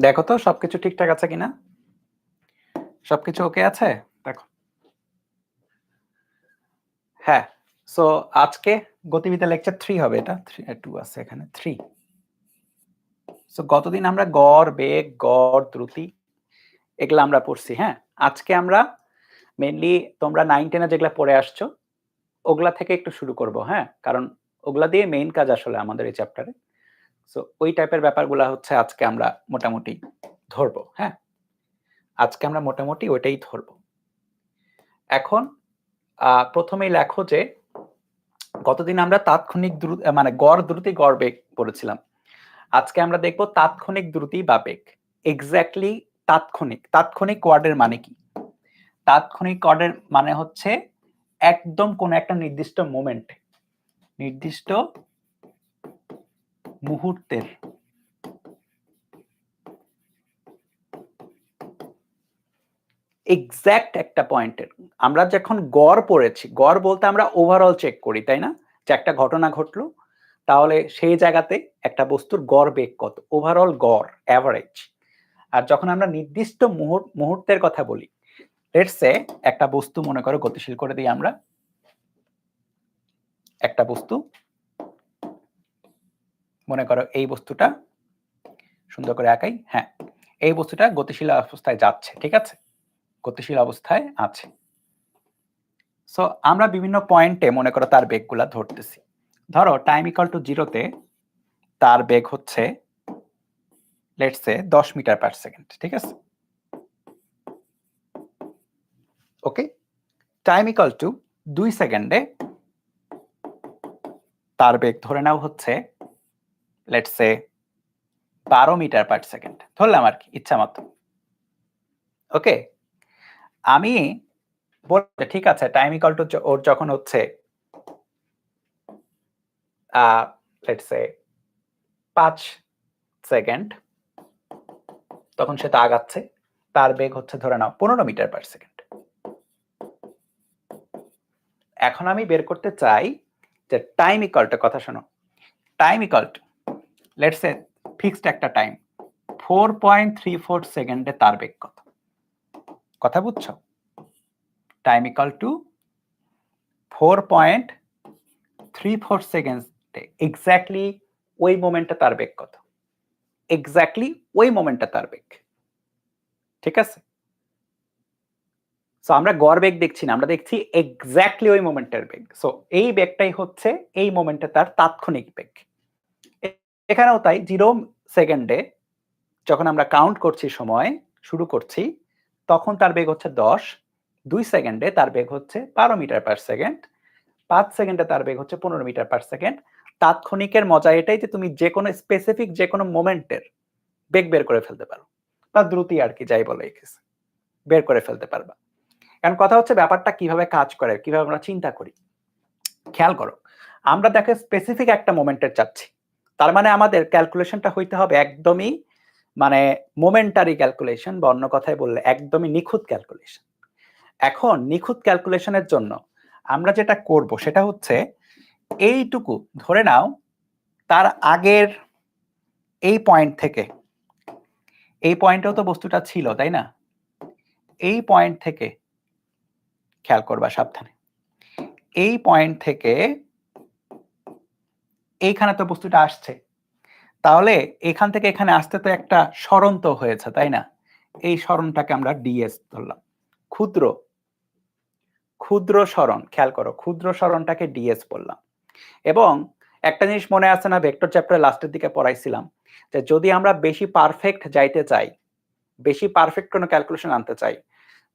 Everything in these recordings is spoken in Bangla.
দেখো তো সবকিছু ঠিকঠাক আছে কিনা, সবকিছু ওকে আছে? দেখো, হ্যাঁ। সো আজকে গতিবিদ্যা লেকচার 3 হবে, এটা 2 আছে এখানে 3। সো গতদিন আমরা গড়, বেগ, গড়, দ্রুতি এগুলো আমরা পড়ছি। হ্যাঁ, আজকে আমরা মেইনলি তোমরা 9-10 যেগুলা পড়ে আসছো ওগুলা থেকে একটু শুরু করব। হ্যাঁ, কারণ ওগুলা দিয়ে মেইন কাজ আসলে আমাদের এই চ্যাপ্টারে। সো ওই টাইপের ব্যাপারগুলা হচ্ছে আজকে আমরা মোটামুটি ধরবো। হ্যাঁ, আজকে আমরা মোটামুটি ওইটাই ধরবো। এখন প্রথমেই লেখো যে গতদিন আমরা তাৎক্ষণিক দ্রুতি মানে গড় দ্রুতি গড় বেগ পড়েছিলাম। আজকে আমরা দেখব তাৎক্ষণিক দ্রুতি বা বেগ। এক্স্যাক্টলি তাৎক্ষণিক ওয়ার্ডের মানে কি? তাৎক্ষণিক ওয়ার্ডের মানে হচ্ছে একদম কোন একটা নির্দিষ্ট মোমেন্টে, নির্দিষ্ট মুহূর্তের এক্স্যাক্ট একটা পয়েন্টের। আমরা যখন গড় পড়েছি, গড় বলতে আমরা ওভারঅল চেক করি, তাই না? যে একটা ঘটনা ঘটলো, তাহলে সেই জায়গাতে একটা বস্তুর গড় বেগ কত, ওভারঅল গড়, অ্যাভারেজ। আর যখন আমরা নির্দিষ্ট মুহূর্তের কথা বলি, লেটস সে একটা বস্তু মনে করো গতিশীল করে দিই আমরা, একটা বস্তু মনে করো এই বস্তুটা সুন্দর করে আঁকাই। হ্যাঁ, এই বস্তুটা গতিশীল অবস্থায় যাচ্ছে, ঠিক আছে, গতিশীল অবস্থায় আছে। সো আমরা বিভিন্ন পয়েন্টে মনে করো তার বেগগুলা ধরতেছি। ধরো টাইম ইকুয়াল টু 0-তে তার বেগ হচ্ছে let's say 10 metre per second, ঠিক আছে। ওকে, টাইম ইকুয়াল টু 2 সেকেন্ডে তার বেগ ধরে নাও হচ্ছে let's say 12 metre per second, ধরলাম আর কি ইচ্ছা মতো। ওকে, আমি বলতে ঠিক আছে টাইম ইকুয়াল টু ওর যখন হচ্ছে লেটস সে 5 সেকেন্ড, তখন সেটা আগাচ্ছে, তার বেগ হচ্ছে ধরে নাও 15 মিটার পার সেকেন্ড। এখন আমি বের করতে চাই যে টাইম ইকুয়াল টু, কথা শোনো, time equal to let's say fixed একটা টাইম 4.34 সেকেন্ডে তার বেগ কত, কথা বুঝছো? টাইম ইকুয়াল টু 4.34 সেকেন্ডে এক্স্যাক্টলি ওই মোমেন্টে তার বেগ কত, এক্স্যাক্টলি ওই মোমেন্টে তার বেগ, ঠিক আছে। সো আমরা গড় বেগ দেখছি না, আমরা দেখছি এক্স্যাক্টলি ওই মোমেন্টের বেগ। সো এই বেগটাই হচ্ছে এই মোমেন্টে তার তাৎক্ষণিক বেগ। এখানেও তাই 0 সেকেন্ডে যখন আমরা কাউন্ট করছি, সময় শুরু করছি, তখন তার বেগ হচ্ছে 10, 2 সেকেন্ডে তার বেগ হচ্ছে 12 মিটার পার সেকেন্ড, 5 সেকেন্ডে তার বেগ হচ্ছে 15 মিটার পার সেকেন্ড। তাৎক্ষণিকের মজা এটাই যে তুমি যে কোনো স্পেসিফিক যে কোনো মোমেন্টের বেগ বের করে ফেলতে পারো, বা দ্রুতি আর কি যাই বলে এক্ষেত্রে বের করে ফেলতে পারবা। কারণ কথা হচ্ছে ব্যাপারটা কিভাবে কাজ করে, কিভাবে আমরা চিন্তা করি। খেয়াল করো, আমরা দেখো স্পেসিফিক একটা মোমেন্টের চাচ্ছি, তার মানে আমাদের ক্যালকুলেশনটা হইতে হবে একদমই মানে মোমেন্টারি ক্যালকুলেশন, বা অন্য কথায় বললে একদমই নিখুঁত ক্যালকুলেশন। এখন নিখুঁত ক্যালকুলেশনের জন্য আমরা যেটা করব সেটা হচ্ছে এইটুকু ধরে নাও তার আগের এই পয়েন্ট থেকে, এই পয়েন্টেও তো বস্তুটা ছিল, তাই না? এই পয়েন্ট থেকে খেয়াল করবা সাবধানে, এই পয়েন্ট থেকে এইখানে তো বস্তুটা আসছে, তাহলে এখান থেকে এখানে আসতে তো একটা সরণ তো হয়েছে, তাই না? এই সরণটাকে আমরা ডিএস ধরলাম, ক্ষুদ্র ক্ষুদ্র সরণ। খেয়াল করো, ক্ষুদ্র সরণটাকে ডিএস বললাম। এবং একটা জিনিস মনে আছে না, ভেক্টর চ্যাপ্টারের লাস্টের দিকে পড়াইছিলাম যে যদি আমরা বেশি পারফেক্ট যাইতে চাই, বেশি পারফেক্ট কোনো ক্যালকুলেশন আনতে চাই,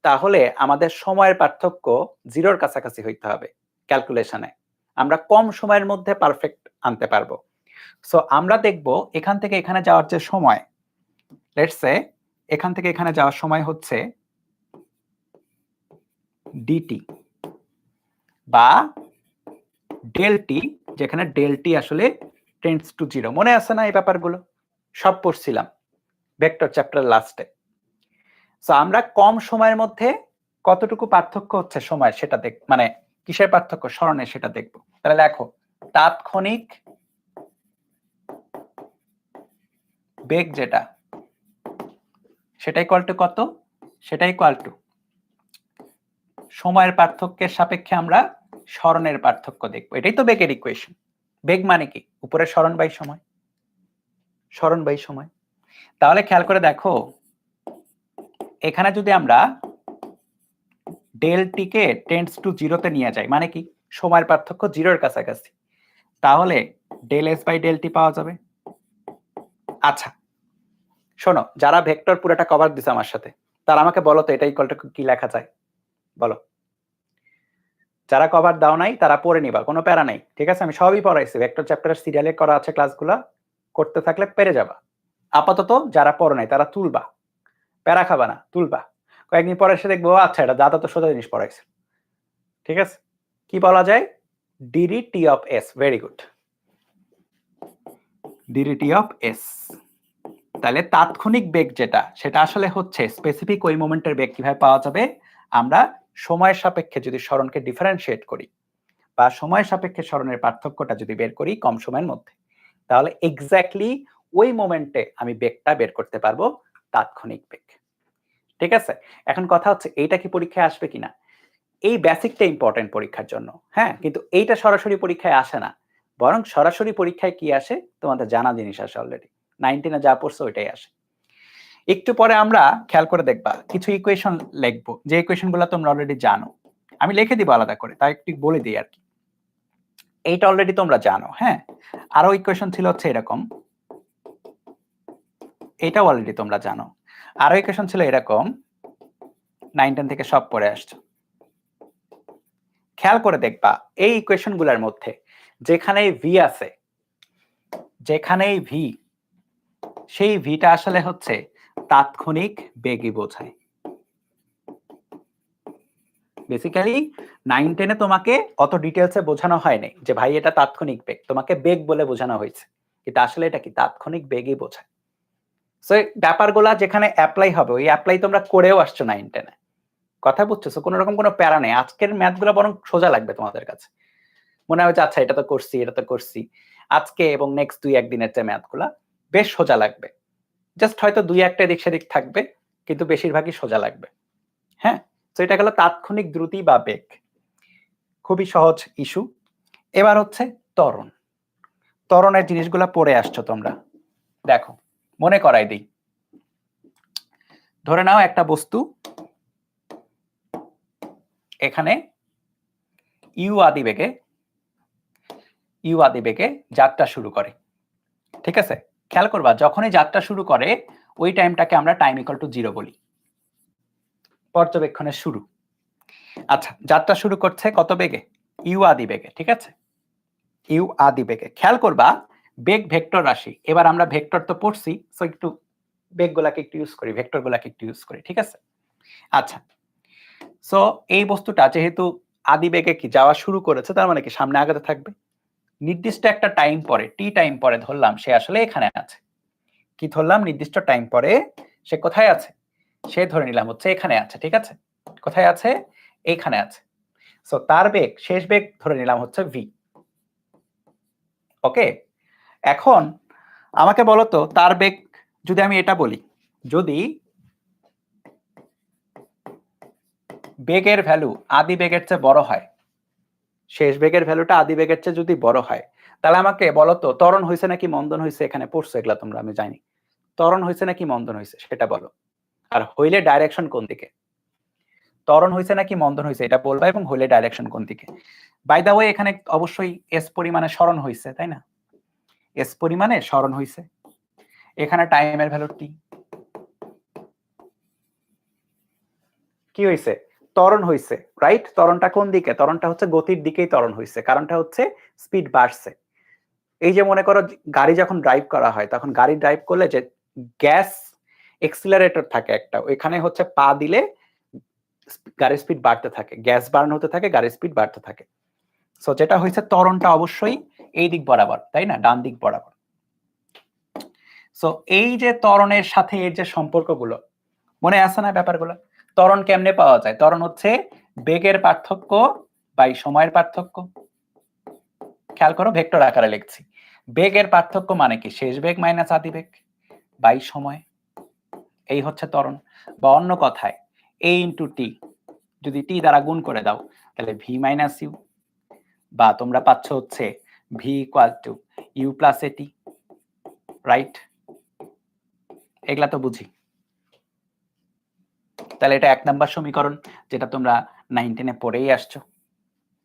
তাহলে আমাদের সময়ের পার্থক্য 0-র কাছাকাছি হইতে হবে ক্যালকুলেশনে, আমরা কম সময়ের মধ্যে পারফেক্ট আনতে পারবো। সো আমরা দেখব এখান থেকে এখানে যাওয়ার যে সময়, লেটস সে এখান থেকে এখানে যাওয়ার সময় হচ্ছে ডিটি বা ডেল-টি, যেখানে ডেল-টি আসলে টেন্ডস টু 0। মনে আছে না এই ব্যাপারগুলো? সব পড়ছিলাম ভেক্টর চ্যাপ্টার লাস্টে। সো আমরা কম সময়ের মধ্যে কতটুকু পার্থক্য হচ্ছে সময় সেটা দেখ, মানে কিসের পার্থক্য, সরণে, সেটা দেখব। তাহলে লেখো তাৎক্ষণিক বেগ যেটা সেটা ইকুয়াল টু কত? সেটা ইকুয়াল টু সময়ের পার্থক্যের সাপেক্ষে আমরা সরণের পার্থক্য দেখব। এটাই তো বেগের ইকুয়েশন। বেগ মানে কি? উপরে সরণ বাই সময়, সরণ বাই সময়। তাহলে খেয়াল করে দেখো, এখানে যদি আমরা ডেল টি কে টেন্ডস টু জিরোতে নিয়ে যাই, মানে কি সময়ের পার্থক্য জিরোর কাছাকাছি, তাহলে del S by del T পাওয়া যাবে। আচ্ছা শোনো, যারা ভেক্টর পুরোটা কভার দিছে আমার সাথে, তারা আমাকে বলো তো এটা ইকুয়াল টু কি লেখা যায়, বলো। যারা কভার দাও নাই তারা পড়ে নিবা, কোনো প্যারা নাই, ঠিক আছে? আমি সবই পড়াইছি, ভেক্টর চ্যাপ্টারের সিরিয়ালে করা আছে, ক্লাসগুলা করতে থাকলে পেরে যাবা। আপাতত যারা পড়ো নাই তারা তুলবা, প্যারা খাবা না, তুলবা। কয়েকদিন পরে এসে দেখবো আচ্ছা এটা দাদা তো সোজা জিনিস পড়াইছে, ঠিক আছে? কি বলা যায়? ডিরিটি অফ এস, ভেরি গুড, ডিরিটি অফ এস। তাহলে তাৎক্ষণিক বেগ যেটা, সেটা আসলে হচ্ছে স্পেসিফিক ওই মোমেন্টের বেগ। কিভাবে পাওয়া যাবে? আমরা সময়ের সাপেক্ষে যদি সরণকে ডিফারেন্সিয়েট করি বা সময়ের সাপেক্ষে সরণের পার্থক্যটা যদি বের করি কম সময়ের মধ্যে, তাহলে এক্স্যাক্টলি ওই মোমেন্টে আমি বেগটা বের করতে পারবো, তাৎক্ষণিক বেগ। ঠিক আছে? এখন কথা হচ্ছে এইটা কি পরীক্ষায় আসবে কিনা? এই বেসিকটা ইম্পর্টেন্ট পরীক্ষার জন্য, হ্যাঁ, কিন্তু এইটা সরাসরি পরীক্ষায় আসে না, বরং সরাসরি পরীক্ষায় কি আসে তোমাদের জানা জিনিস আসে, অলরেডি 19 যা পড়ছো ওইটাই আসে। একটু পরে আমরা খেয়াল করে দেখবা কিছু ইকুয়েশন লিখবো, যে ইকুয়েশন গুলো তোমরা অলরেডি জানো, আমি লিখে দিব আলাদা করে, তাই একটু বলে দিই আর কি। এইটা অলরেডি তোমরা জানো, হ্যাঁ। আরো ইকুয়েশন ছিল হচ্ছে এরকম, এইটাও অলরেডি তোমরা জানো। আরো ইকুয়েশন ছিল এরকম, 9-10 থেকে সব পড়ে আসছো। খেয়াল করে দেখবা এই ইকুয়েশন গুলার মধ্যে যেখানে ভি আছে, যেখানেই ভি, সেই ভিটা আসলে হচ্ছে তাৎক্ষণিক বেগই বোঝায়। বেসিক্যালি 9-10 তোমাকে অত ডিটেলসে বোঝানো হয়নি যে ভাই এটা তাৎক্ষণিক বেগ, তোমাকে বেগ বলে বোঝানো হয়েছে, কিন্তু আসলে এটা কি তাৎক্ষণিক বেগই বোঝায়। সো ব্যাপারগুলা যেখানে অ্যাপ্লাই হবে ওই অ্যাপ্লাই তোমরা করেও আসছো 9-10 কথা বুঝছো? কোনো রকম কোনো প্যারা নেই, আজকের ম্যাথগুলো বরং সোজা লাগবে তোমাদের কাছে, মনে হয় যে আচ্ছা এটা তো করছি, এটা তো করছি। আজকে এবং নেক্সট 2-1 দিনের যে ম্যাথগুলা বেশ সোজা লাগবে, জাস্ট হয়তো 2-1টা এদিক সেদিক থাকবে, কিন্তু বেশিরভাগই সোজা লাগবে, হ্যাঁ। তো এটা গেল তাৎক্ষণিক দ্রুতি বা বেগ, খুবই সহজ ইস্যু। এবার হচ্ছে ত্বরণ। ত্বরণের জিনিসগুলা পড়ে আসছো তোমরা, দেখো মনে করাই দিই। ধরে নাও একটা বস্তু এখানে ইউ আদি বেগে যাত্রা শুরু করে, ঠিক আছে? খেয়াল করবা যখনই যাত্রা শুরু করে ওই টাইমটাকে আমরা টাইম ইকুয়াল টু 0 বলি, পর্যবেক্ষণের শুরু। আচ্ছা যাত্রা শুরু করছে কত বেগে? ইউ আদি বেগে, ঠিক আছে? ইউ আদি বেগে। খেয়াল করবা বেগ ভেক্টর রাশি, এবার আমরা ভেক্টর তো পড়ছি, সো একটু বেগগুলাকে একটু ইউজ করি, ভেক্টরগুলাকে একটু ইউজ করি, ঠিক আছে? আচ্ছা সো এই বস্তুটা যেহেতু আদি বেগে কি যাওয়া শুরু করেছে, তার মানে কি সামনে আগাতে থাকবে। নির্দিষ্ট একটা টাইম পরে, টি টাইম পরে ধরলাম সে আসলে এখানে আছে। কি ধরলাম? নির্দিষ্ট টাইম পরে সে কোথায় আছে? সে ধরে নিলাম হচ্ছে এখানে আছে, ঠিক আছে? কোথায় আছে? এইখানে আছে। সো তার বেগ, শেষ বেগ ধরে নিলাম হচ্ছে ভি। ওকে, এখন আমাকে বলো তো তার বেগ যদি আমি এটা বলি, যদি বেগের ভ্যালু আদি বেগের চেয়ে বড় হয়, শেষ বেগের ভ্যালুটা আদি বেগের চেয়ে যদি বড় হয়, তাহলে আমাকে বলো তো ত্বরণ হয়েছে নাকি মন্দন হয়েছে? এখানে পড়ছো এগুলা তোমরা, আমি জানি। ত্বরণ হয়েছে নাকি মন্দন হয়েছে সেটা বলো, আর হইলে ডাইরেকশন কোন দিকে। ত্বরণ হয়েছে নাকি মন্দন হয়েছে এটা বলবা, এবং হইলে ডাইরেকশন কোন দিকে। বাই দা ওয়ে এখানে অবশ্যই এস পরিমাণে সরণ হয়েছে, তাই না? এস পরিমাণে সরণ হয়েছে, এখানে টাইমের ভ্যালু টি। কি হয়েছে? ত্বরণ হয়েছে, রাইট? ত্বরণটা কোন দিকে? ত্বরণটা হচ্ছে গতির দিকেই ত্বরণ হয়েছে, কারণটা হচ্ছে স্পিড বাড়ছে। এই যে মনে করো গাড়ি যখন ড্রাইভ করা হয়, তখন গাড়ি ড্রাইভ করলে যে গ্যাস এক্সিলারেটর থাকে একটা, ওইখানে হচ্ছে পা দিলে গাড়ির স্পিড বাড়তে থাকে, গ্যাস বার্ন হতে থাকে, গাড়ির স্পিড বাড়তে থাকে। সো যেটা হয়েছে ত্বরণটা অবশ্যই এই দিক বরাবর, তাই না? ডান দিক বরাবর। সো এই যে ত্বরণের সাথে এর যে সম্পর্কগুলো মনে আছে না ব্যাপারগুলো? ত্বরণ কেমনে পাওয়া যায়? ত্বরণ হচ্ছে বেগের পার্থক্য বাই সময়ের পার্থক্য। খেয়াল করো ভেক্টর আকারে লিখছি, বেগের পার্থক্য মানে কি? শেষ বেগ মাইনাস আদি বেগ বাই সময়। এই হচ্ছে ত্বরণ, বা অন্য কথায় a ইন্টু টি যদি টি দ্বারা গুণ করে দাও তাহলে ভি মাইনাস ইউ, বা তোমরা পাচ্ছ হচ্ছে V equal to you plus at, right? এগুলা তো বুঝি। তাহলে এটা 1 নাম্বার সমীকরণ, যেটা তোমরা 9-10 পড়েই আসছো।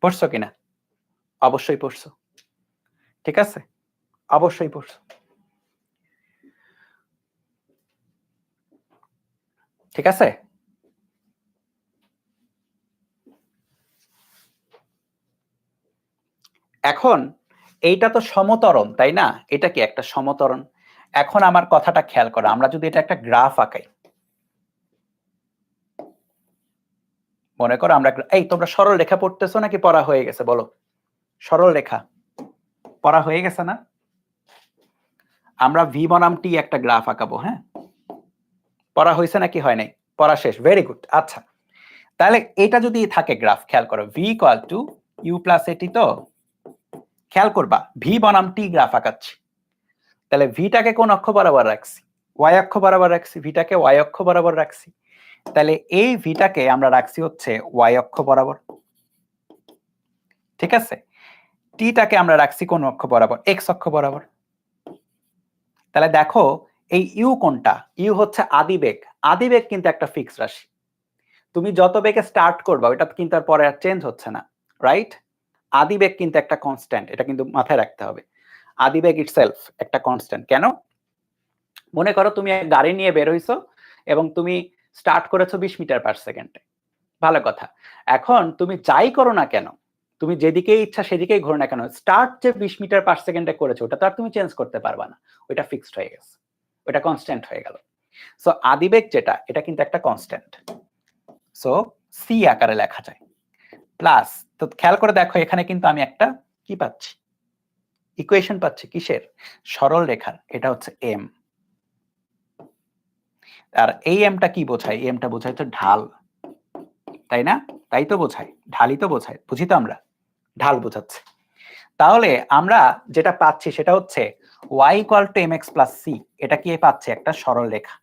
পড়ছো কিনা? অবশ্যই পড়ছো, ঠিক আছে, অবশ্যই পড়ছো, ঠিক আছে। এখন এইটা তো সমতরণ, তাই না? এটা কি একটা সমতরণ? এখন আমার কথাটা খেয়াল করো, আমরা যদি এটা একটা গ্রাফ আঁকাই, মনে করো আমরা, এই তোমরা সরল রেখা পড়তেছো নাকি পড়া হয়ে গেছে বলো? সরল রেখা পড়া হয়ে গেছে না? আমরা ভি বনাম টি একটা গ্রাফ আঁকাবো, হ্যাঁ? পড়া হয়েছে নাকি হয় নাই? পড়া শেষ, ভেরি গুড। আচ্ছা, তাহলে এটা যদি থাকে গ্রাফ, খেয়াল করো V equal to you plus at, তো খেয়াল করবা ভি বনাম টি গ্রাফ আঁকাচ্ছি, তাহলে ভিটাকে কোন অক্ষ বরাবর রাখছি? ওয়াই অক্ষ বরাবর রাখছি, ভিটাকে ওয়াই অক্ষ বরাবর রাখছি, তাহলে এই ভিটাকে আমরা রাখছি হচ্ছে ওয়াই অক্ষ বরাবর, ঠিক আছে? টিটাকে আমরা রাখছি কোন অক্ষ বরাবর? এক্স অক্ষ বরাবর। তাহলে দেখো এই ইউ কোনটা? ইউ হচ্ছে আদিবেগ। আদিবেগ কিন্তু একটা ফিক্সড রাশি, তুমি যত বেগে স্টার্ট করবা ওটা কিন্তু আর পরে আর চেঞ্জ হচ্ছে না, রাইট? আদিবেগ কিন্তু একটা কনস্ট্যান্ট, এটা কিন্তু মাথায় রাখতে হবে। আদিবেগ ইটসেলফ একটা কনস্ট্যান্ট। কেন? মনে করো তুমি এক গাড়ি নিয়ে বের হইছো এবং তুমি স্টার্ট করেছো 20 মিটার পার সেকেন্ডে, ভালো কথা। এখন তুমি যাই করো না কেন, তুমি যেদিকেই ইচ্ছা সেদিকেই ঘোরো না কেন, স্টার্ট যে 20 মিটার পার সেকেন্ডে করেছো ওটা তো আর তুমি চেঞ্জ করতে পারবা না, ওটা ফিক্সড হয়ে গেছে, ওটা কনস্ট্যান্ট হয়ে গেল। সো আদিবেগ যেটা, এটা কিন্তু একটা কনস্ট্যান্ট, সো সি আকারে লেখা যায়। প্লাস, তো খেয়াল করে দেখো এখানে কিন্তু আমি একটা কি পাচ্ছি? ইকুয়েশন পাচ্ছি কিসের? সরল রেখার। এটা হচ্ছে এম, আর এই এমটা কি বোঝায়? এমটা বোঝায় তো ঢাল, তাই না? তাই তো বোঝায়, ঢালই তো বোঝায়, বুঝি তো আমরা, ঢাল বোঝাচ্ছে। তাহলে আমরা যেটা পাচ্ছি সেটা হচ্ছে y equal to mx plus c, এটা কি পাচ্ছে? একটা সরল রেখা,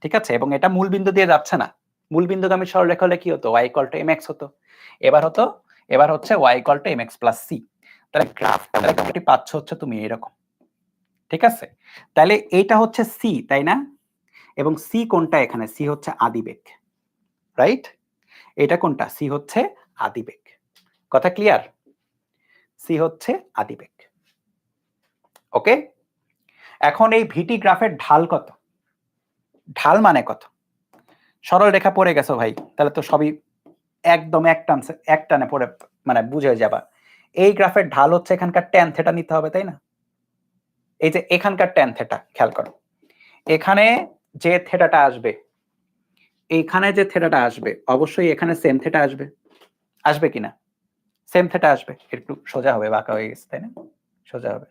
ঠিক আছে? এবং এটা মূল বিন্দু দিয়ে যাচ্ছে না, মূল বিন্দুগামী সরল রেখা হলে কি হতো? y ইকুয়াল টু mx হতো। এবার হচ্ছে y equal to mx plus c। তাহলে গ্রাফটা মোটামুটি পাচ্ছ হচ্ছে তুমি এরকম, ঠিক আছে? তাহলে এইটা হচ্ছে c, তাই না? এবং c কোনটা এখানে? c হচ্ছে আদিবেগ, রাইট? এটা কোনটা? c হচ্ছে আদিবেগ। কথা ক্লিয়ার? c হচ্ছে আদিবেগ, ওকে? এখন এই ভিটি গ্রাফের ঢাল কত? ঢাল মানে কত? সরল রেখা পড়ে গেছো ভাই, তাহলে তো সবই একদম এক টানে পড়ে, মানে বুঝে যাবা। এই গ্রাফের ঢাল হচ্ছে এখানকার ট্যান থেটা নিতে হবে, তাই না? এই যে এখানকার ট্যান থেটা, খেয়াল করো এখানে যে থেটাটা আসবে, এইখানে যে থেটাটা আসবে অবশ্যই এখানে সেম থেটা আসবে, আসবে কিনা? সেম থেটা আসবে, একটু সোজা হবে, বাঁকা হয়ে গেছে তাই না? সোজা হবে।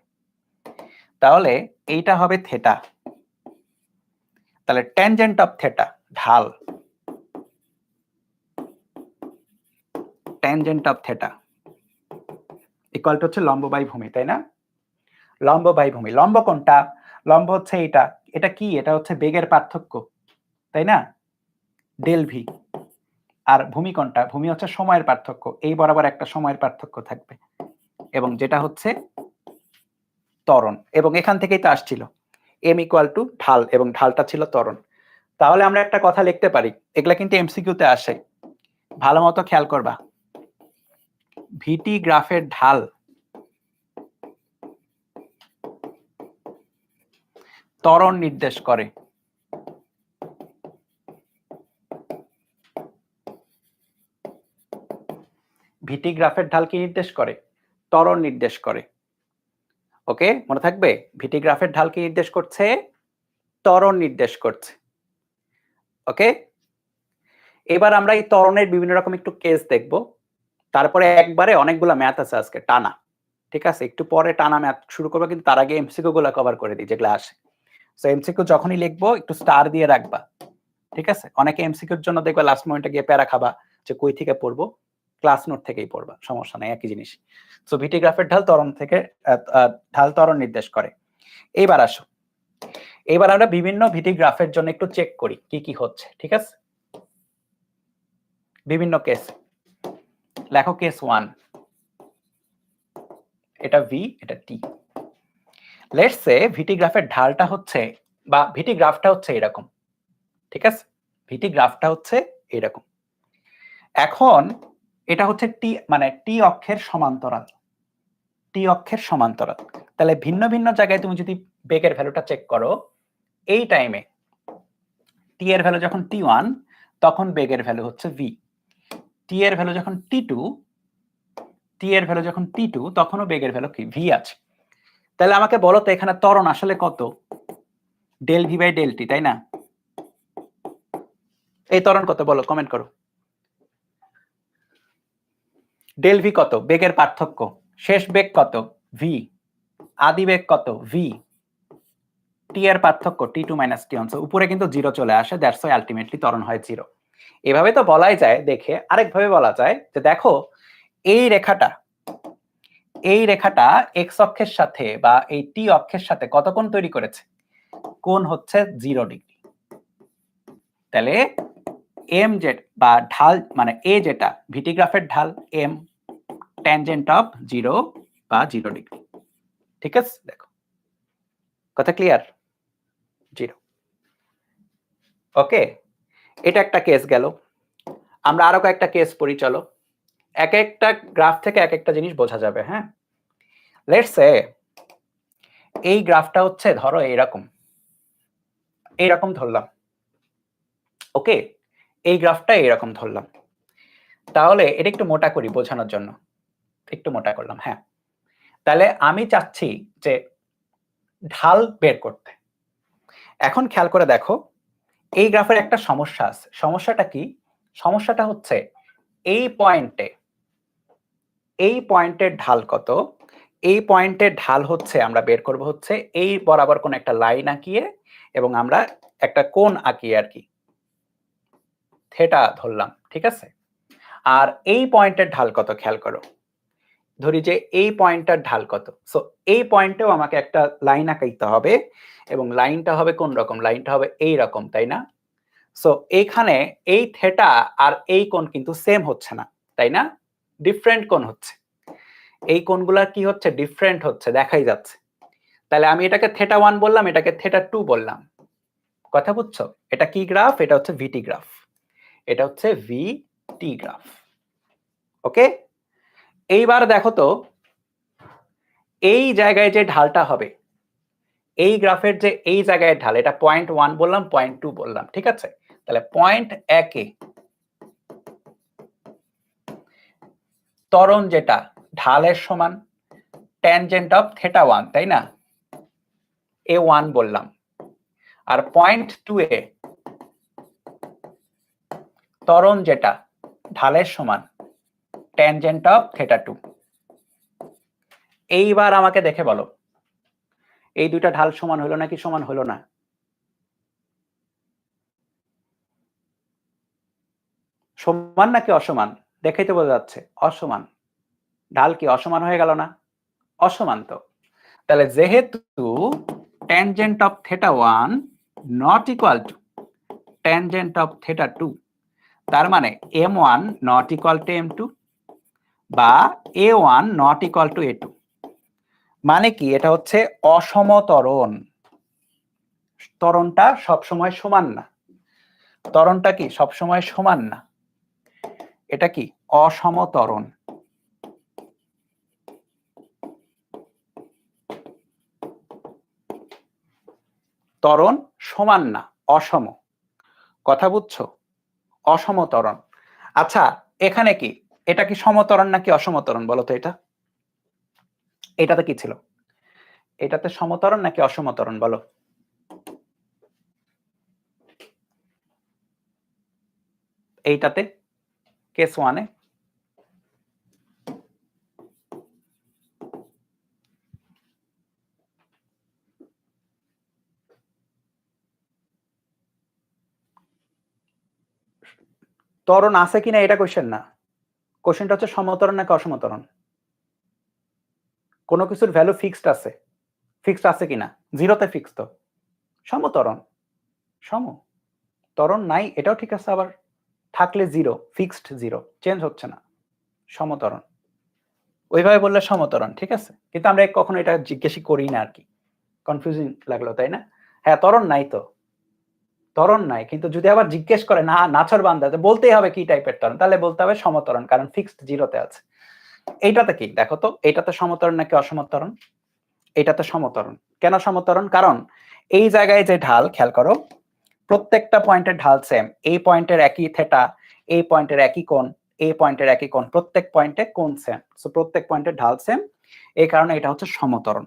তাহলে এইটা হবে থেটা, তাহলে ট্যানজেন্ট অফ থেটা, ঢাল, tangent of theta equal to হচ্ছে লম্ব বাই ভূমি, তাই না? লম্ব বাই ভূমি। লম্ব কোনটা? লম্ব হচ্ছে এটা। এটা কি? এটা হচ্ছে বেগের পার্থক্য, তাই না? Del V. আর ভূমি কোনটা? ভূমি হচ্ছে সময়ের পার্থক্য, এই বরাবর একটা সময়ের পার্থক্য থাকবে, এবং যেটা হচ্ছে ত্বরণ, এবং এখান থেকেই তো আসছিল এম ইকুয়াল টু ঢাল, এবং ঢালটা ছিল ত্বরণ। তাহলে আমরা একটা কথা লিখতে পারি, এগুলা কিন্তু এমসিকিউতে আসে, ভালো মতো খেয়াল করবা। ভিটি গ্রাফের ঢাল ত্বরণ নির্দেশ করে। ভিটি গ্রাফের ঢাল কি নির্দেশ করে? ত্বরণ নির্দেশ করে। ওকে, মনে থাকবে, ভিটি গ্রাফের ঢাল কি নির্দেশ করছে? ত্বরণ নির্দেশ করছে। ওকে, এবার আমরা এই ত্বরণের বিভিন্ন রকম একটু কেস দেখব, তারপরে একবারে অনেকগুলা ম্যাথ আছে আজকে টানা, ঠিক আছে? একটু পরে টানা ম্যাথ শুরু করবো, কিন্তু তার আগে এমসিকিউ গুলো কভার করে দিই যেগুলো আসে। সো এমসিকিউ যখনই লিখবো একটু স্টার দিয়ে রাখবা, ঠিক আছে? অনেকে এমসিকিউর জন্য দেখবা লাস্ট মোমেন্টে গিয়ে প্যারা খাবা যে কই থেকে পড়বো, ক্লাস নোট থেকেই পড়বা, সমস্যা নাই, একই জিনিস। সো ভিটি গ্রাফের ঢাল ত্বরণ থেকে ঢাল ত্বরণ নির্দেশ করে। এইবার আসো, এবার আমরা বিভিন্ন ভিটি গ্রাফের জন্য একটু চেক করি কি কি হচ্ছে, ঠিক আছে? বিভিন্ন কেস লেখো। কেস 1, এটা ভি, এটা টি। লেটস সে ভিটি গ্রাফের ঢালটা হচ্ছে বা ভিটি গ্রাফটা হচ্ছে এরকম, ঠিক আছে? ভিটি গ্রাফটা হচ্ছে এরকম। এখন এটা হচ্ছে টি, মানে টি অক্ষের সমান্তরাল, টি অক্ষের সমান্তরাল। তাহলে ভিন্ন ভিন্ন জায়গায় তুমি যদি বেগের ভ্যালুটা চেক করো, এই টাইমে টি এর ভ্যালু যখন t1 তখন বেগের ভ্যালু হচ্ছে v, টি এর ভ্যালু যখন t2, টি এর ভ্যালু যখন t2 তখনও বেগের ভ্যালু কি v আছে। তাহলে আমাকে বলো তো এখানে ত্বরণ আসলে কত? Del V by del T, তাই না? এই ত্বরণ কত বলো, কমেন্ট করো। ডেল ভি কত? বেগের পার্থক্য। শেষ বেগ কত? ভি। আদি বেগ কত? ভি। টি এর পার্থক্য t2 - t1, উপরে কিন্তু জিরো চলে আসে, দ্যাটস ওয়াই আলটিমেটলি ত্বরণ হয় জিরো। এভাবে তো বলাই যায়। দেখে আরেকভাবে বলা যায় যে দেখো এই রেখাটা, এই রেখাটা এক্স অক্ষের সাথে বা এই টি অক্ষের সাথে কত কোণ তৈরি করেছে? কোণ হচ্ছে 0 ডিগ্রি। তাহলে এম জেড বা ঢাল মানে এ যেটা ভিটি গ্রাফের ঢাল এম, ট্যানজেন্ট অফ 0 বা 0 ডিগ্রি, ঠিক আছে? দেখো কথা ক্লিয়ার? 0। ওকে, এটা একটা কেস গেল। আমরা আরো কয়েকটা কেস পড়ি, চলো। এক একটা গ্রাফ থেকে এক একটা জিনিস বোঝা যাবে। হ্যাঁ, লেটস সে এই গ্রাফটা হচ্ছে ধরো এইরকম, এইরকম ধরলাম। ওকে, এই গ্রাফটা এইরকম ধরলাম। তাহলে এটা একটু মোটা করি বোঝানোর জন্য, একটু মোটা করলাম। হ্যাঁ, তাহলে আমি চাচ্ছি যে ঢাল বের করতে। এখন খেয়াল করে দেখো এই গ্রাফের একটা সমস্যা আছে। সমস্যাটা কি? সমস্যাটা হচ্ছে এই পয়েন্টে, এই পয়েন্টের ঢাল কত? এই পয়েন্টের ঢাল হচ্ছে আমরা বের করব হচ্ছে এই বরাবর কোন একটা লাইন আঁকিয়ে, এবং আমরা একটা কোণ আঁকিয়ে আর কি থেটা ধরলাম, ঠিক আছে? আর এই পয়েন্টের ঢাল কত খেয়াল করো। ধরি যে এই পয়েন্টটার ঢাল কত। সো এই পয়েন্টেও আমাকে একটা লাইন আঁকাইতে হবে, এবং লাইনটা হবে কোন রকম? লাইনটা হবে এই রকম, তাই না? সো এইখানে এই থেটা আর এই কোণ কিন্তু সেম হচ্ছে না, তাই না? ডিফারেন্ট কোণ হচ্ছে। এই কোণগুলা কি হচ্ছে? ডিফারেন্ট হচ্ছে, দেখাই যাচ্ছে। তাহলে আমি এটাকে থেটা 1 বললাম, এটাকে থেটা 2 বললাম। কথা বুঝছো? এটা কি গ্রাফ? এটা হচ্ছে ভিটি গ্রাফ, এটা হচ্ছে ভিটি গ্রাফ। ওকে, এইবার দেখো তো এই জায়গায় যে ঢালটা হবে, এই গ্রাফের যে এই জায়গায় ঢাল, এটা 0.1 বললাম, 0.2 বললাম, ঠিক আছে? তাহলে 0.1 ত্বরণ যেটা ঢালের সমান ট্যানজেন্ট অফ থেটা 1, তাই না? এ 1 বললাম। আর 0.2 ত্বরণ যেটা ঢালের সমান ট্যানজেন্ট অফ থেটা 2। এইবার আমাকে দেখে বলো এই দুইটা ঢাল সমান হলো নাকি সমান হলো না? সমান নাকি অসমান? দেখেই তো বোঝা যাচ্ছে অসমান। ঢাল কি অসমান হয়ে গেল না? অসমান তো। তাহলে যেহেতু tangent of theta 1 not equal to tangent of theta 2, তার মানে m1 not equal to m2 বা a1 not equal to a2। মানে কি? এটা হচ্ছে অসম ত্বরণ। ত্বরণটা সবসময় সমান না। ত্বরণটা কি সবসময় সমান না? এটা কি অসম ত্বরণ। ত্বরণ সমান না, অসম। কথা বুঝছো? অসম ত্বরণ। আচ্ছা, এখানে কি এটা কি সমত্বরণ নাকি অসমত্বরণ বলো তো? এটা এটাতে কি ছিল? এটাতে সমত্বরণ নাকি অসমত্বরণ বলো? এইটাতে কেস 1 এ ত্বরণ আছে কিনা এটা কোশ্চেন না। কোশ্চেনটা হচ্ছে সমত্বরণ নাকি অসমত্বরণ। কোনো কিছুর ভ্যালু ফিক্সড আছে, ফিক্সড আছে কিনা? জিরোতে ফিক্সড তো। সমত্বরণ, সম ত্বরণ নাই এটাও ঠিক আছে, আবার থাকলে জিরো, ফিক্সড জিরো, চেঞ্জ হচ্ছে না, সমত্বরণ। ওইভাবে বললে সমত্বরণ, ঠিক আছে, কিন্তু আমরা কখনো এটা জিজ্ঞেসই করি না আর কি, কনফিউজিং লাগলো তাই না? হ্যাঁ ত্বরণ নাই তো, ত্বরণ নাই, কিন্তু যদি আবার জিজ্ঞেস করে না নাছর বান্দা, বলতেই হবে কি টাইপের ত্বরণ, তাহলে বলতে হবে সমত্বরণ, কারণ ফিক্সড জিরোতে আছে। এইটাতে কি দেখো তো, এইটাতে সমত্বরণ নাকি অসমত্বরণ? এটাতে সমত্বরণ। কেন সমত্বরণ? কারণ এই জায়গায় যে ঢাল, খেয়াল করো, প্রত্যেকটা পয়েন্টের ঢাল সেম, এই পয়েন্টের একই থেটা, এই পয়েন্টের একই কোণ, এই পয়েন্টের একই কোণ, প্রত্যেক পয়েন্টে কোণ সেম, সো প্রত্যেক পয়েন্টের ঢাল সেম, এই কারণে এটা হচ্ছে সমত্বরণ।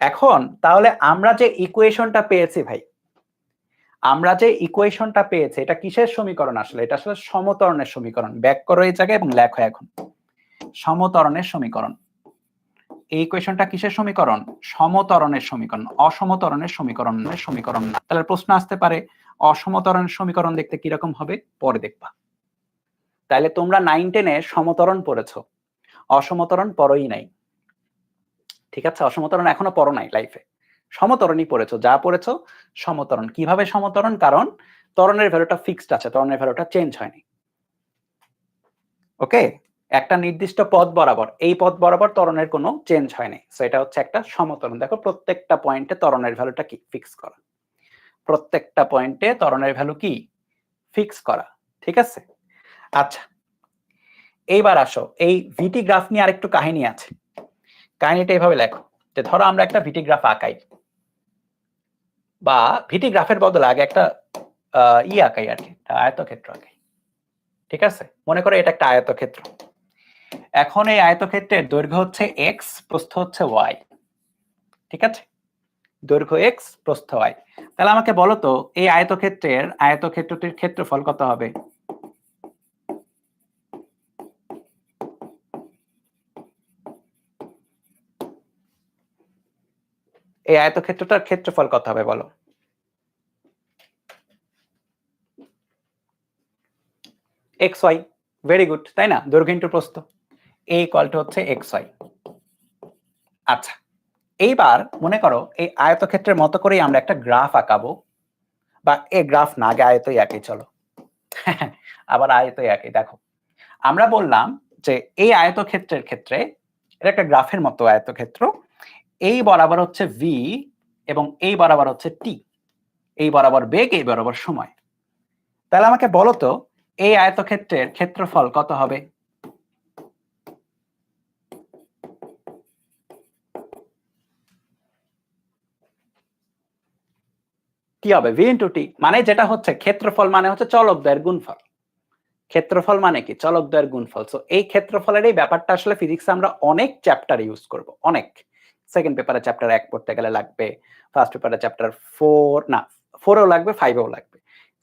এখন তাহলে আমরা যে ইকুয়েশনটা পেয়েছি ভাই, আমরা যে ইকুয়েশনটা পেয়েছি এটা কিসের সমীকরণ? আসলে এটা আসলে সমত্বরণের সমীকরণ। ব্যাক করো এই জায়গায় এবং লেখো এখন সমত্বরণের সমীকরণ। এই ইকুয়েশনটা কিসের সমীকরণ? সমত্বরণের সমীকরণ, অসমত্বরণের সমীকরণ না। তাহলে প্রশ্ন আসতে পারে অসমত্বরণের সমীকরণ দেখতে কিরকম হবে, পরে দেখবা। তাহলে তোমরা 9-10-এ সমত্বরণ পড়েছো, অসমত্বরণ পড়োই নাই, ঠিক আছে? অসমত্বরণ এখনো পড়ো নাই লাইফে, সমত্বরণই পড়েছো, যা পড়েছো সমত্বরণ। কিভাবে সমত্বরণ? কারণ ত্বরণের ভ্যালুটা ফিক্সড আছে, ত্বরণের ভ্যালুটা চেঞ্জ হয়নি। ওকে, একটা নির্দিষ্ট পথ বরাবর, এই পথ বরাবর ত্বরণের কোনো চেঞ্জ হয়নি, সো এটা হচ্ছে একটা সমত্বরণ। দেখো প্রত্যেকটা পয়েন্টে ত্বরণের ভ্যালুটা কি ফিক্স করা, প্রত্যেকটা পয়েন্টে ত্বরণের ভ্যালু কি ফিক্স করা, ঠিক আছে? আচ্ছা, এইবার আসো, এই ভিটি গ্রাফ নিয়ে আরেকটু কাহিনী আছে। কাহিনীটা এইভাবে লেখো যে ধরো আমরা একটা ভিটি গ্রাফ আঁকাই, বা ভিটি গ্রাফের বদলে আগে একটা আঁকাই আর কি, আয়তক্ষেত্র আঁকাই, ঠিক আছে? মনে করো এটা একটা আয়তক্ষেত্র। এখন এই আয়তক্ষেত্রের দৈর্ঘ্য হচ্ছে এক্স, প্রস্থ হচ্ছে ওয়াই, ঠিক আছে? দৈর্ঘ্য এক্স, প্রস্থ ওয়াই। তাহলে আমাকে বলো তো এই আয়তক্ষেত্রটির ক্ষেত্রফল কত হবে? এই আয়তক্ষেত্রটার ক্ষেত্রফল কত হবে বলো? এক্স ওয়াই, ভেরি গুড, তাই না? দৈর্ঘ্য ইনটু প্রস্থ, এ ইকুয়াল টু হচ্ছে এক্স ওয়াই। আচ্ছা, এইবার মনে করো এই আয়তক্ষেত্রের মতো করেই আমরা একটা গ্রাফ আঁকাবো, বা এই গ্রাফ না, আগে আয়তই আঁকি চলো। আবার আয়তই আঁকি। দেখো আমরা বললাম যে এই আয়তক্ষেত্রের ক্ষেত্রে এটা একটা গ্রাফের মতো আয়তক্ষেত্র, এই বরাবর হচ্ছে ভি এবং এই বরাবর হচ্ছে টি, এই বরাবর বেগ, এই বরাবর সময়। তাহলে আমাকে বলো তো এই আয়তক্ষেত্রের ক্ষেত্রফল কত হবে? কি হবে? ভি ইন্টু টি, মানে যেটা হচ্ছে ক্ষেত্রফল মানে হচ্ছে চলক দয়ের গুণফল। ক্ষেত্রফল মানে কি? চলক দয়ের গুণফল। সো এই ক্ষেত্রফলের এই ব্যাপারটা আসলে ফিজিক্সে আমরা অনেক চ্যাপ্টারে ইউজ করব, অনেক। সেকেন্ড পেপারে চ্যাপ্টার 1 পড়তে গেলে লাগবে, ফার্স্ট পেপারে চ্যাপ্টার 4 না 4 এও লাগবে, 5 এও লাগবে,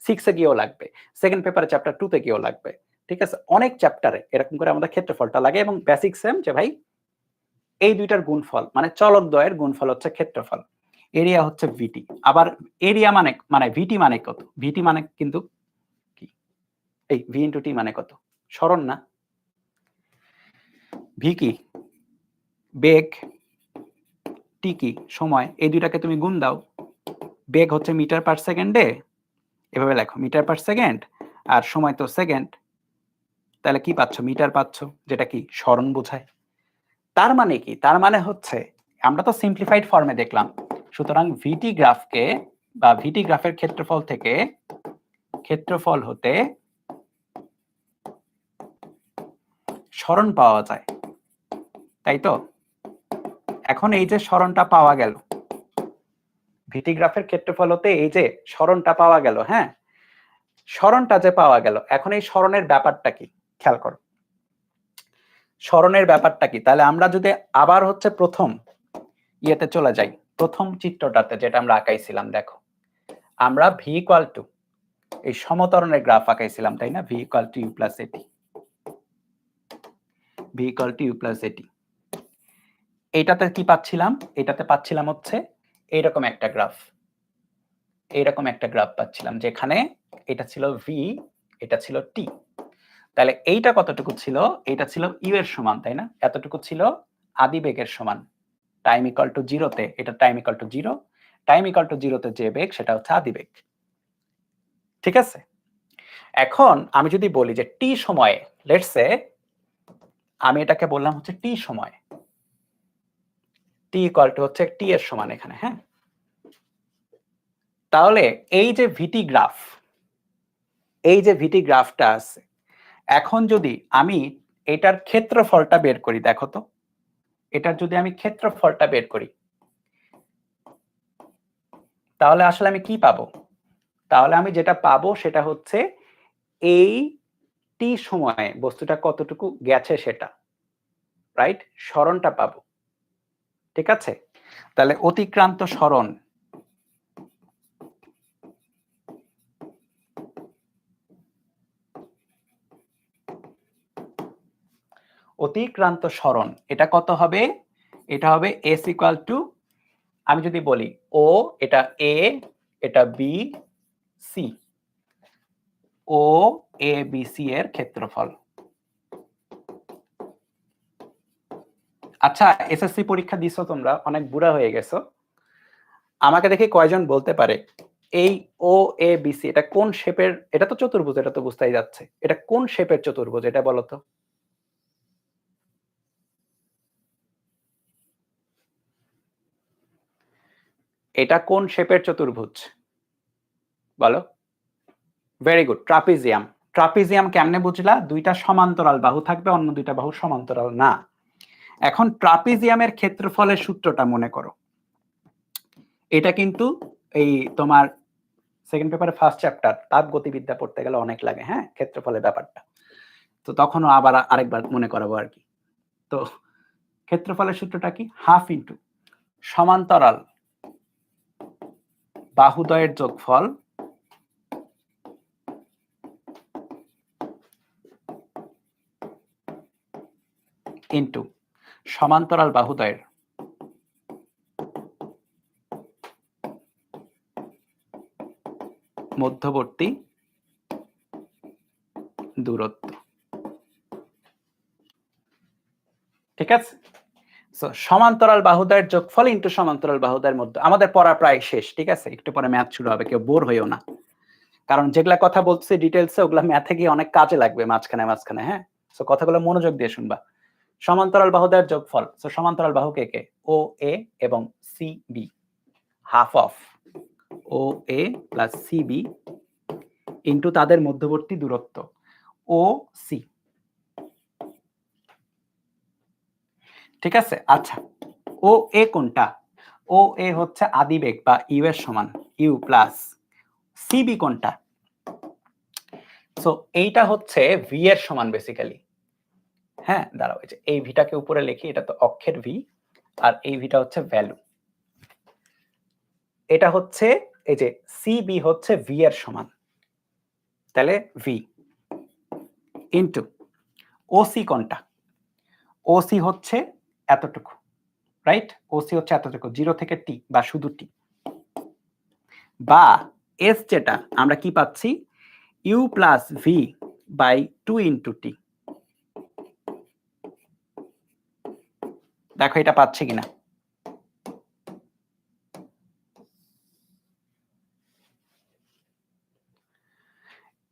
6 এ গিয়েও লাগবে, সেকেন্ড পেপারে চ্যাপ্টার 2 তে গিয়েও লাগবে, ঠিক আছে? অনেক চ্যাপ্টারে এরকম করে আমাদের ক্ষেত্রফলটা লাগে, এবং বেসিক সেম যে ভাই এই দুইটার গুণফল মানে চলক দ্বয়ের গুণফল হচ্ছে ক্ষেত্রফল। এরিয়া হচ্ছে ভিটি। আবার এরিয়া মানে মানে ভিটি মানে কত? ভিটি মানে কিন্তু কি, এই ভি ইন্টু টি মানে কত? সরণ না? ভি কি? বেগ, টি কি? সময়। এই দুইটাকে তুমি গুণ দাও, বেগ হচ্ছে মিটার পার সেকেন্ডে, এভাবে লেখো মিটার পার সেকেন্ড, আর সময় তো সেকেন্ড, তাহলে কি পাচ্ছ? মিটার পাচ্ছ, যেটা কি সরণ বোঝায়। তার মানে কি? তার মানে হচ্ছে আমরা তো সিম্পলিফাইড ফর্মে দেখলাম, সুতরাং ভিটি গ্রাফকে বা ভিটি গ্রাফের ক্ষেত্রফল থেকে ক্ষেত্রফল হতে সরণ পাওয়া যায়, তাই তো? এখন এই যে সরণটা পাওয়া গেল, ভিটি গ্রাফের ক্ষেত্রফল হতে এই যে সরণটা পাওয়া গেল, হ্যাঁ, সরণটা যে পাওয়া গেল, এখন এই সরণের ব্যাপারটা কি খেয়াল করো, সরণের ব্যাপারটা কি? তাহলে আমরা যদি আবার হচ্ছে প্রথম ইয়েতে চলে যাই, প্রথম চিত্রটাতে যেটা আমরা আঁকাইছিলাম, দেখো আমরা ভি ইকুয়াল টু এই সমতরণের গ্রাফ আঁকাইছিলাম, তাই না? V equal to you plus a t, v equal to you plus a t. এইটাতে কি পাচ্ছিলাম? এটাতে পাচ্ছিলাম হচ্ছে এইরকম একটা গ্রাফ, এইরকম একটা গ্রাফ পাচ্ছিলাম, যেখানে এটা ছিল ভি, এটা ছিল টি। তাহলে এইটা কতটুকু ছিল? এটা ছিল ইউ এর সমান, তাই না? এতটুকু ছিল আদি বেগের সমান, টাইম ইকুয়াল টু জিরোতে এটা time equal to zero, time equal to 0 তে যে বেগ সেটা হচ্ছে আদিবেগ। ঠিক আছে, এখন আমি যদি বলি যে টি সময়ে, লেটস সে আমি এটাকে বললাম হচ্ছে টি সময়, টি ইকুয়াল টু হচ্ছে টি এর সমান এখানে, হ্যাঁ, তাহলে এই যে ভিটি গ্রাফ, এই যে ভিটি গ্রাফটা আছে, এখন যদি আমি এটার ক্ষেত্রফলটা বের করি, দেখো তো এটার যদি আমি ক্ষেত্রফলটা বের করি তাহলে আসলে আমি কি পাবো? তাহলে আমি যেটা পাবো সেটা হচ্ছে এই টি সময়ে বস্তুটা কতটুকু গেছে সেটা, রাইট, সরণটা পাবো। ঠিক আছে, তাহলে অতিক্রান্ত সরণ অতিক্রান্ত সরণ এটা কত হবে? এটা হবে s ইকুয়াল টু, আমি যদি বলি ও, এটা এ, এটা B, C, O A B C এর ক্ষেত্রফল। আচ্ছা, এসএসসি পরীক্ষা দিছো তোমরা, অনেক বুড়া হয়ে গেছো, আমাকে দেখে কয়জন বলতে পারে এই ও এ বি সি এটা কোন শেপের? এটা তো চতুর্ভুজ, এটা তো বুঝতেই যাচ্ছে, এটা কোন শেপের চতুর্ভুজ এটা বলো তো? এটা কোন শেপের চতুর্ভুজ বলো? Very good, trapezium. ট্রাপিজিয়াম কেমনে বুঝলা? দুইটা সমান্তরাল বাহু থাকবে, অন্য দুইটা বাহু সমান্তরাল না। এখন ট্রাপিজিয়ামের ক্ষেত্রফলের সূত্রটা মনে করো, এটা কিন্তু এই তোমার সেকেন্ড পেপারে ফার্স্ট চ্যাপ্টার তাপ গতিবিদ্যা পড়তে গেলে অনেক লাগে, হ্যাঁ, ক্ষেত্রফলের ব্যাপারটা, তো তখনও আবার আরেকবার মনে করাবো আর কি। তো ক্ষেত্রফলের সূত্রটা কি? হাফ ইন্টু সমান্তরাল বাহুদ্বয়ের যোগফল ইন্টু সমান্তরাল বাহুদ্বয়ের মধ্যবর্তী দূরত্ব। ঠিক আছে, সো সমান্তরাল বাহুদ্বয়ের যোগফল ইন্টু সমান্তরাল বাহুদ্বয়ের মধ্যে। আমাদের পড়া প্রায় শেষ, ঠিক আছে, একটু পরে ম্যাথ শুরু হবে, কেউ বোর হইও না, কারণ যেগুলা কথা বলছি ডিটেইলসে ওগুলা ম্যাথে গিয়ে অনেক কাজে লাগবে মাঝখানে মাঝখানে, হ্যাঁ, সো কথাগুলো মনোযোগ দিয়ে শুনবা। সমান্তরাল বাহুদ্বয়ের যোগফল, সো সমান্তরাল বাহু কে কে? ও এ এবং C B, half of O A plus C B into তাদের মধ্যবর্তী দূরত্ব ও সি। ঠিক আছে, আচ্ছা, ও এ কোনটা? ও এ হচ্ছে আদিবেগ বা ইউ এর সমান, ইউ প্লাস সিবি কোনটা? সো এইটা হচ্ছে ভি এর সমান বেসিক্যালি, হ্যাঁ, দাঁড়াও এই যে এই ভিটাকে উপরে লিখি, এটা তো অক্ষের ভি, আর এই ভিটা হচ্ছে ভ্যালু, এটা হচ্ছে এই যে সিবি হচ্ছে ভি এর সমান, তাহলে ভি ইন্টু ওসি কোনটা? ওসি হচ্ছে এতটুকু, রাইট, ওসি হচ্ছে এতটুকু, 0 থেকে টি বা শুধু টি, বা এস যেটা আমরা কি পাচ্ছি? U plus V by 2 into t. দেখো এটা পাচ্ছে কিনা।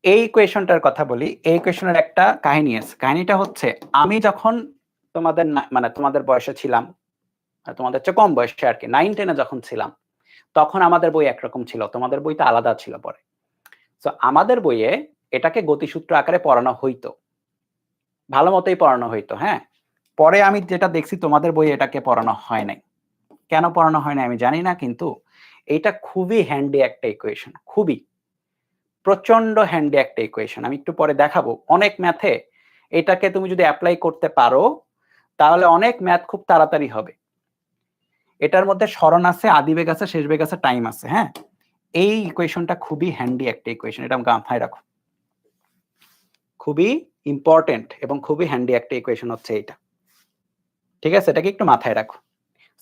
এই কোয়েশনটার কথা বলি, এই কোয়েশনের একটা কাহিনী আছে, কাহিনীটা হচ্ছে আমি যখন তোমাদের মানে তোমাদের বয়সে ছিলাম, তোমাদের চেয়ে কম বয়সে আর কি, 9-10 যখন ছিলাম, তখন আমাদের বই একরকম ছিল, তোমাদের বইটা আলাদা ছিল পরে। তো আমাদের বইয়ে এটাকে গতিসূত্র আকারে পড়ানো হইতো, ভালো মতোই পড়ানো হইতো, হ্যাঁ, পরে আমি যেটা দেখছি তোমাদের বইয়ে এটাকে পড়ানো হয় নাই। কেন পড়ানো হয় না আমি জানি না, কিন্তু এইটা খুবই হ্যান্ডি একটা ইকুয়েশন, খুবই প্রচন্ড হ্যান্ডি একটা ইকুয়েশন, আমি একটু পরে দেখাবো। অনেক ম্যাথে এটাকে তুমি যদি অ্যাপ্লাই করতে পারো তাহলে অনেক ম্যাথ খুব তাড়াতাড়ি হবে। এটার মধ্যে সরণ আছে, আদিবেগ আছে, শেষ বেগ আছে, টাইম আছে, হ্যাঁ, এই ইকুয়েশনটা খুবই হ্যান্ডি একটা ইকুয়েশন, এটা মাথায় রাখো, খুবই ইম্পর্টেন্ট এবং খুবই হ্যান্ডি একটা ইকুয়েশন হচ্ছে এইটা। ঠিক আছে, এটাকে একটু মাথায় রাখো।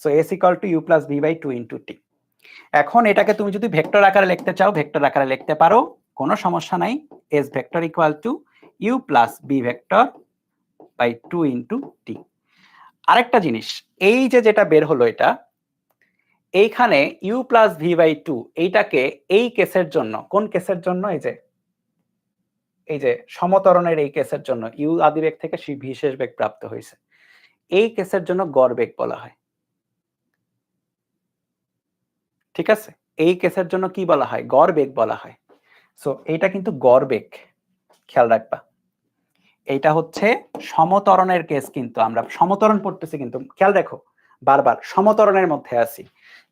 So s equal to you plus V by 2 into t. এখন এটাকে তুমি যদি ভেক্টর আকারে লিখতে চাও ভেক্টর আকারে লিখতে পারো, কোনো সমস্যা নাই। s vector equal to you plus v vector by 2 into t. আরেকটা জিনিস, এই যে যেটা বের হলো এটা, এইখানে u plus V by two এইটাকে এই কেসের জন্য, কোন কেসের জন্য? এই যে সমতরণের এই কেসের জন্য ইউ আদিবেগ থেকে ভি শেষ বেগ প্রাপ্ত হয়েছে, এই কেসের জন্য গড় বেগ বলা হয়। ঠিক আছে, এই কেসের জন্য কি বলা হয়? গড় বেগ বলা হয়। সো এইটা কিন্তু গড় বেগ, খেয়াল রাখবা। এইটা হচ্ছে সমতরণের কেস, কিন্তু আমরা সমতরণ পড়তেছি, কিন্তু খেয়াল রাখো বারবার সমতরণের মধ্যে আছি,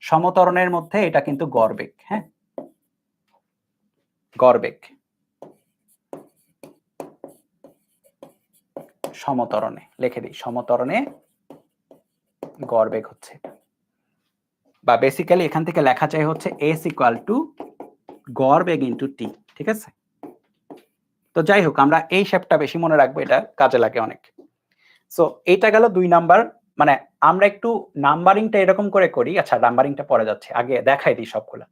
সমতরণের মধ্যে এটা কিন্তু গড় বেগ। হ্যাঁ, গড় বেগ সমতরণে লিখে দিই, সমতরণে গড় বেগ হচ্ছে, বা বেসিক্যালি এখান থেকে লেখা চাই হচ্ছে s ইকুয়াল টু গড় বেগ ইনটু টি। ঠিক আছে, তো যাই হোক আমরা এই শেপটা বেশি মনে রাখবো, এটা কাজে লাগে অনেক। সো এইটা গেল 2 নাম্বার। মানে আমরা একটু নাম্বারিংটা এরকম করে করি, আচ্ছা নাম্বারিংটা পরে যাচ্ছে, আগে দেখাই দিই সবগুলা।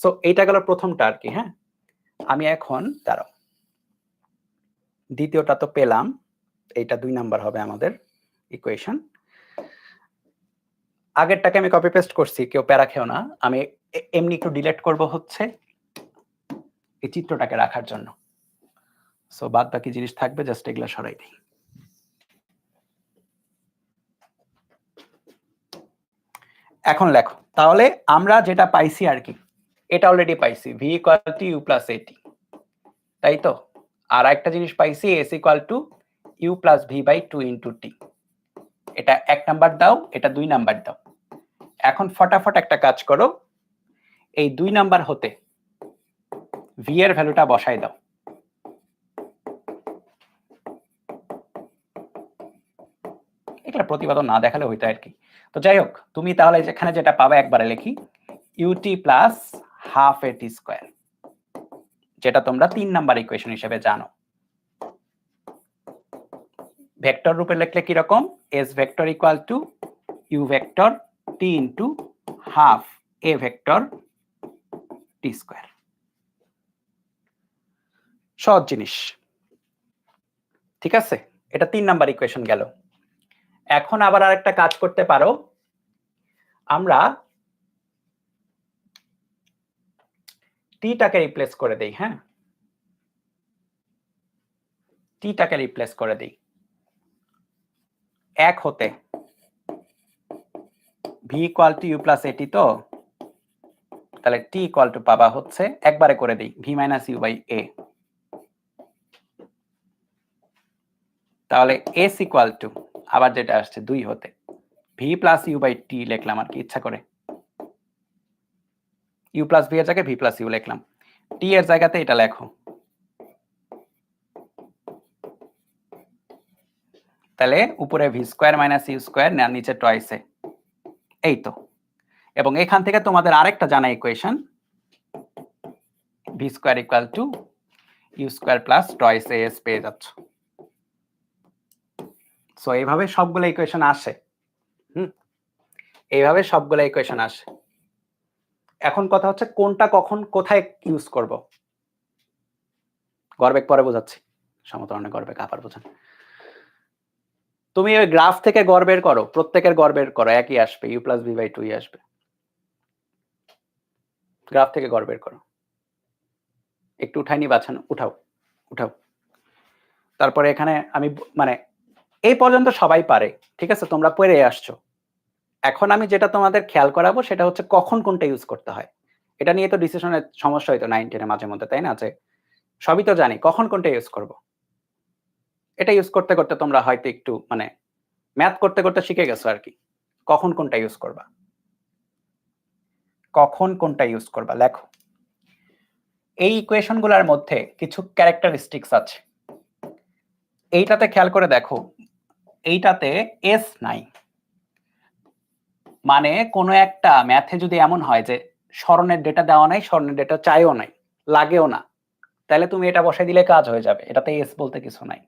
সো এইটা গেল প্রথমটা আর কি। হ্যাঁ, আমি এখন দাঁড়াও, দ্বিতীয়টা তো পেলাম, এইটা 2 নাম্বার হবে আমাদের ইকুয়েশন। আগেরটাকে আমি কপি পেস্ট করছি, কেউ প্যারা খেও না, আমি এমনি একটু ডিলিট করব হচ্ছে এই চিত্রটাকে রাখার জন্য। সো বাদ বাকি জিনিস থাকবে, জাস্ট এগুলা সরাই দিই। এখন লেখো তাহলে আমরা যেটা পাইছি আর কি, এটা অলরেডি পাইছি v equal to u plus a t, তাই তো? আর একটা জিনিস পাইছি s equal to u plus v by two into t. এটা 1 নাম্বার দাও, এটা 2 নাম্বার দাও। এখন ফটাফট একটা কাজ করো, এই 2 নাম্বার হতে v এর ভ্যালুটা বসাই দাও। এটা প্রতিপাদন না দেখালে হইতো আর কি। তো যাই হোক, তুমি তাহলে এখানে যেটা পাবে একবারে লিখি, ut প্লাস হাফ এটি স্কয়ার, যেটা তোমরা 3 নাম্বার ইকুয়েশন হিসেবে জানো। ভেক্টর রূপে লিখলে কি রকম? s vector equal to u vector t into half a vector t square. সহজ জিনিস, ঠিক আছে? এটা 3 নাম্বার ইকুয়েশন গেল। এখন আবার আরেকটা কাজ করতে পারো, আমরা টিটাকে রিপ্লেস করে দেই। হ্যাঁ, টিটাকে রিপ্লেস করে দেই 1 হতে v equal to u plus at, তো তাহলে t ইকুয়াল টু পাবা হচ্ছে, একবারে করে দেই v minus u by a। তাহলে s ইকুয়াল টু আবার যেটা আসছে 2 হতে v plus u by t লিখলাম আর কি, ইচ্ছা করে u প্লাস v এর জায়গায় v প্লাস u লিখলাম, t এর জায়গাতে এটা লেখো। তাহলে উপরে v square minus u square, না নিচে টয়েসে, এই তো। এবং এখান থেকে তোমাদের আরেকটা জানা equation, v square equal to u square plus toys as পেয়ে যাচ্ছ। সো এইভাবে সবগুলো ইকুয়েশন আসে। এইভাবে সবগুলো ইকুয়েশন আসে। এখন কথা হচ্ছে কোনটা কখন কোথায় ইউজ করব। গড়বেগ পরে বোঝাচ্ছি, সমতরণে গড়বেগ আবার বোঝান। তুমি ওই গ্রাফ থেকে গড় বের করো, প্রত্যেকের গড় বের করো, একই আসবে, u প্লাস v বাই 2 আসবে। গ্রাফ থেকে গড় বের করো, একটু উঠাইনি বাছানো, উঠাও উঠাও। তারপরে এখানে আমি মানে এই পর্যন্ত সবাই পারে, ঠিক আছে, তোমরা পড়ে আসছো। এখন আমি যেটা তোমাদের খেয়াল করাবো সেটা হচ্ছে কখন কোনটা ইউজ করতে হয়। এটা নিয়ে তো ডিসিশনের সমস্যা হইতো 9 10 এ মাঝে মধ্যে, তাই না? যে সবই তো জানি, কখন কোনটা ইউজ করব। এটা ইউজ করতে করতে তোমরা হয়তো একটু মানে ম্যাথ করতে করতে শিখে গেছো আর কি, কখন কোনটা ইউজ করবা, কখন কোনটা ইউজ করবা। লেখো, এই ইকুয়েশনগুলোর মধ্যে কিছু ক্যারেক্টারিস্টিক্স আছে। এইটাতে খেয়াল করে দেখো, এইটাতে এস নাই, মানে কোনো একটা ম্যাথে যদি এমন হয় যে স্মরণের ডেটা দেওয়া নাই, স্মরণের ডেটা চাইও নাই, লাগেও না, তাহলে তুমি এটা বসাই দিলে কাজ হয়ে যাবে, এটাতে এস বলতে কিছু নাই।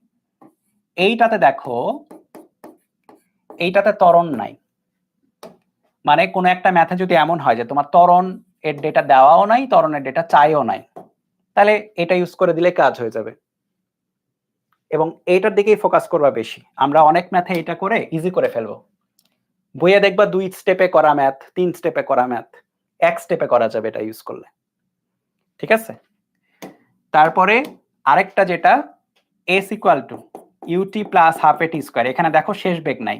এইটাতে দেখো, এইটাতে ত্বরণ নাই, মানে কোনো একটা ম্যাথে যদি এমন হয় যে তোমার ত্বরণ এর ডেটা দেওয়াও নাই, ত্বরণের ডেটা চাইও নাই, তাহলে এটা ইউজ করে দিলে কাজ হয়ে যাবে। এবং এইটার দিকেই ফোকাস করবা বেশি, আমরা অনেক ম্যাথে এটা করে ইজি করে ফেলবো, বইয়ে দেখবা 2 স্টেপে করা ম্যাথ, 3 স্টেপে করা ম্যাথ, 1 স্টেপে করা যাবে এটা ইউজ করলে। ঠিক আছে? তারপরে আরেকটা যেটা s equal two ut plus half এ টি স্কয়ার, এখানে দেখো শেষ বেগ নাই,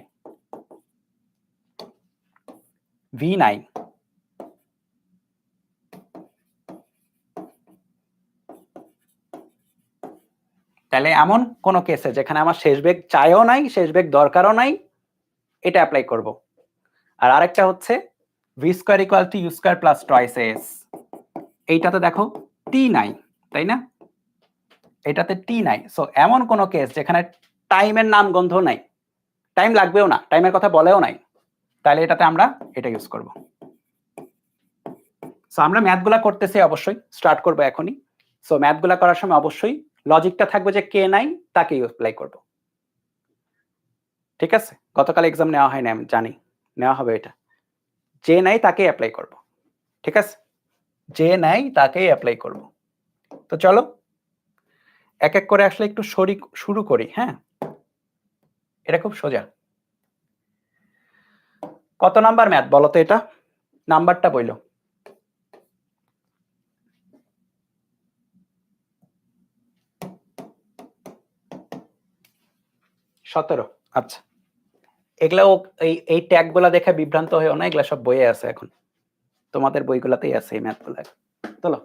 v নাই, তাহলে এমন কোন কেসে যেখানে আমার শেষ বেগ চাইও নাই, শেষ বেগ দরকারও নাই, এটা অ্যাপ্লাই করব। আর আরেকটা হচ্ছে v square equal to u square plus twice s, এইটাতে দেখো টি নাই, তাই না? এটাতে টি নাই, সো এমন কোন কেস যেখানে টাইমের নাম গন্ধ নাই, টাইম লাগবেও না, টাইমের কথা বলেও নাই, তাহলে এটাতে আমরা এটা ইউজ করব। সো আমরা ম্যাথগুলা করতেছি, অবশ্যই স্টার্ট করব এখনই। সো ম্যাথগুলা করার সময় অবশ্যই লজিকটা থাকবে যে কে নাই তাকেই অ্যাপ্লাই করব। ঠিক আছে? গতকাল এক্সাম নেওয়া হয় না, আমি জানি, নেওয়া হবে এটা। যে নাই তাকেই অ্যাপ্লাই করব। ঠিক আছে? যে নাই তাকেই অ্যাপ্লাই করব। তো চলো এক এক করে আসলে একটু শুরু করি। হ্যাঁ, এটা খুব সোজা। কত নাম্বার ম্যাথ বলো তো এটা? নাম্বারটা বইলো। 17। আচ্ছা, এগুলা এই ট্যাগ গুলা দেখে বিভ্রান্ত হয়েও না, এগুলা সব বইয়ে আছে, এখন তোমাদের বইগুলাতেই আছে এই ম্যাথ গুলা। চলো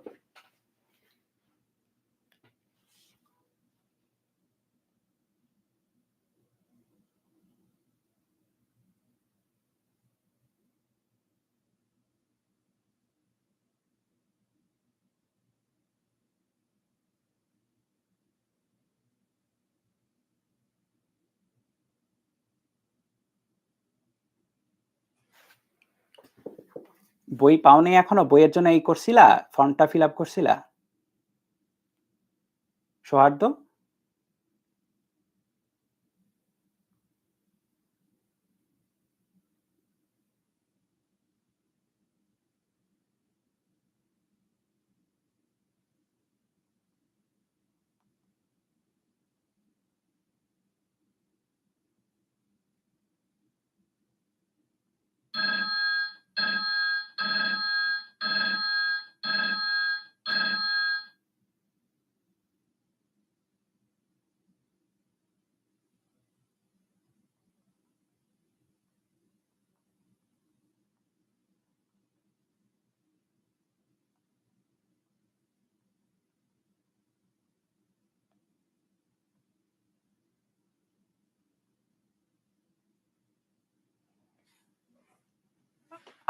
বই পাওনি এখনো? বইয়ের জন্য এই করছিলা, ফর্মটা ফিল আপ করছিলা সৌহার্দ্য?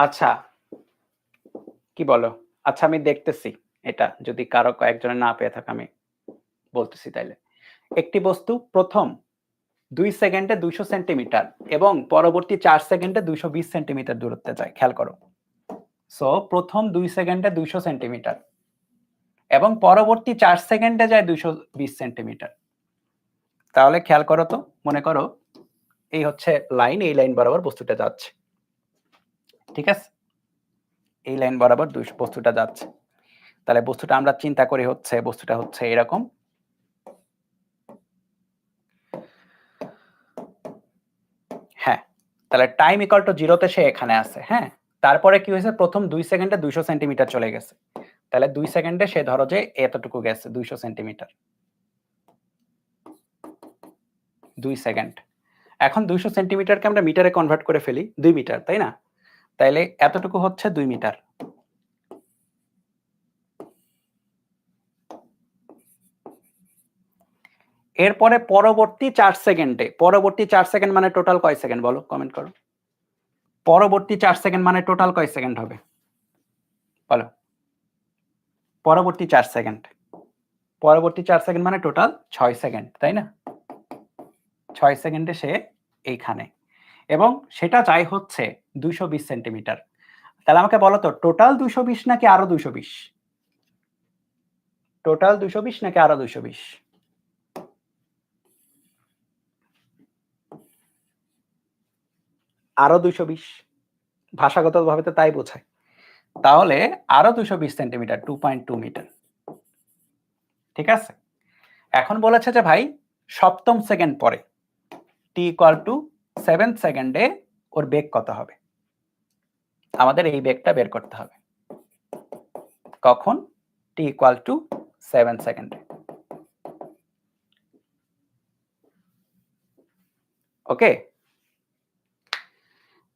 আচ্ছা, কি বলো? আচ্ছা, আমি দেখতেছি এটা, যদি কারো কয়েকজনের না পেয়ে থাকে আমি বলতেছি। তাইলে একটি বস্তু প্রথম 2 সেকেন্ডে 200 সেন্টিমিটার এবং পরবর্তী 4 সেকেন্ডে 220 সেন্টিমিটার দূরত্বে যায়। খেয়াল করো। সো প্রথম 2 সেকেন্ডে 200 সেন্টিমিটার এবং পরবর্তী 4 সেকেন্ডে যায় 220 সেন্টিমিটার। তাহলে খেয়াল করো তো, মনে করো এই হচ্ছে লাইন, এই লাইন বরাবর বস্তুটা যাচ্ছে। ঠিক আছে? এই লাইন বরাবর বস্তুটা যাচ্ছে। তাহলে বস্তুটা আমরা চিন্তা করি হচ্ছে, বস্তুটা হচ্ছে এরকম। হ্যাঁ, তাহলে টাইম ইকুয়াল টু 0 তে সে এখানে আছে। হ্যাঁ, তারপরে কি হয়েছে, প্রথম 2 সেকেন্ডে 200 সেন্টিমিটার চলে গেছে। তাহলে 2 সেকেন্ডে সে ধরো যে এতটুকু গেছে, 200 সেন্টিমিটার। 2 সেকেন্ড। এখন 200 সেন্টিমিটারকে আমরা মিটারে কনভার্ট করে ফেলি, 2 মিটার, তাই না? তাইলে এতটুকু হচ্ছে 2 মিটার। এরপরে পরবর্তী 4 সেকেন্ডে, পরবর্তী 4 সেকেন্ড মানে টোটাল কয় সেকেন্ড বলো, কমেন্ট করো। পরবর্তী 4 সেকেন্ড মানে টোটাল কয় সেকেন্ড হবে বলো? পরবর্তী 4 সেকেন্ড, পরবর্তী 4 সেকেন্ড মানে টোটাল 6 সেকেন্ড, তাই না? 6 সেকেন্ডে সে এইখানে, এবং সেটা চাই হচ্ছে 220 সেন্টিমিটার। তাহলে আমাকে বলো তো, টোটাল 220 নাকি আরো 220? টোটাল 220 নাকি আরো 220? আরো 220, ভাষাগতভাবে তো তাই বোঝায়। তাহলে আরো 220 সেন্টিমিটার, 2.2 মিটার। ঠিক আছে? এখন বলেছে যে ভাই সপ্তম সেকেন্ড পরে, t ইকুয়াল টু 7 সেকেন্ডে ওর বেগ কত হবে? আমাদের এই বেগটা বের করতে হবে। কখন? t equal to 7 সেকেন্ডে। ওকে,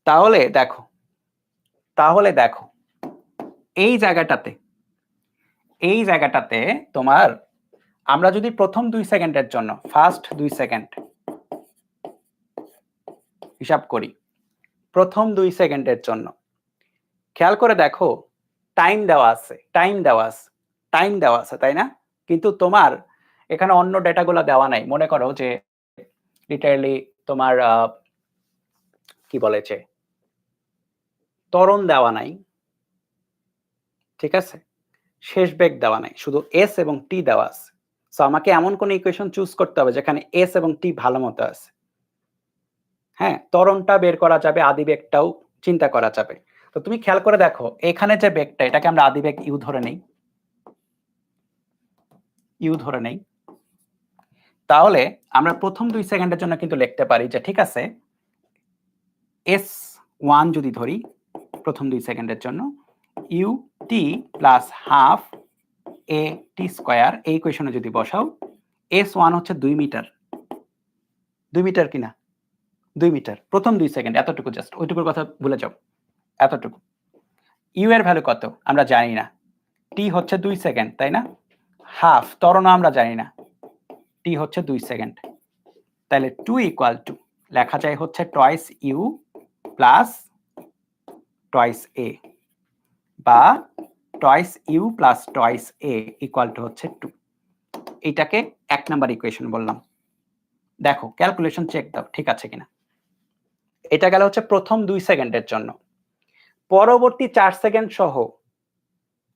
তাহলে দেখো এই জায়গাটাতে তোমার আমরা যদি প্রথম 2 সেকেন্ডের জন্য ফার্স্ট 2 সেকেন্ড হিসাব করি, প্রথম 2 সেকেন্ডের জন্য খেয়াল করে দেখো টাইম দেওয়া আছে তাই না? কিন্তু তোমার এখানে অন্য ডেটাগুলো দেওয়া নাই। মনে করো যে লিটারালি তোমার কি বলেছে ত্বরণ দেওয়া নাই, ঠিক আছে, শেষ বেগ দেওয়া নাই, শুধু এস এবং টি দেওয়া আছে। সো আমাকে এমন কোন ইকুয়েশন চুজ করতে হবে যেখানে এস এবং টি ভালো মতো আছে। হ্যাঁ, ত্বরণটা বের করা যাবে, আদি বেগটাও চিন্তা করা যাবে। তো তুমি খেয়াল করে দেখো এখানে যে বেগটা, এটাকে আমরা আদি বেগ ইউ ধরে নেই, তাহলে আমরা প্রথম 2 সেকেন্ডের জন্য কিন্তু লিখতে পারি যে ঠিক আছে s1 যদি ধরি প্রথম 2 সেকেন্ডের জন্য ইউ টি প্লাস হাফ এ টি স্কয়ার, এই ইকুয়েশনে যদি বসাও s1 হচ্ছে 2 মিটার কিনা 2 মিটার প্রথম 2 সেকেন্ড, এতটুকু জাস্ট ওইটুকুর কথা ভুলে যাও, এতটুকু। ইউ এর ভ্যালু কত আমরা জানি না, টি হচ্ছে 2 সেকেন্ড তাই না, হাফ ত্বরণ আমরা জানি না, টি হচ্ছে 2 সেকেন্ড, তাহলে 2 ইকুয়াল টু লেখা যায় হচ্ছে twice U plus twice A, বা twice U plus twice A equal to হচ্ছে 2। এইটাকে 1 নাম্বার ইকুয়েশন বললাম। দেখো ক্যালকুলেশন চেক দাও ঠিক আছে কিনা। এটা গেল হচ্ছে প্রথম 2 সেকেন্ডের জন্য। পরবর্তী 4 সেকেন্ড সহ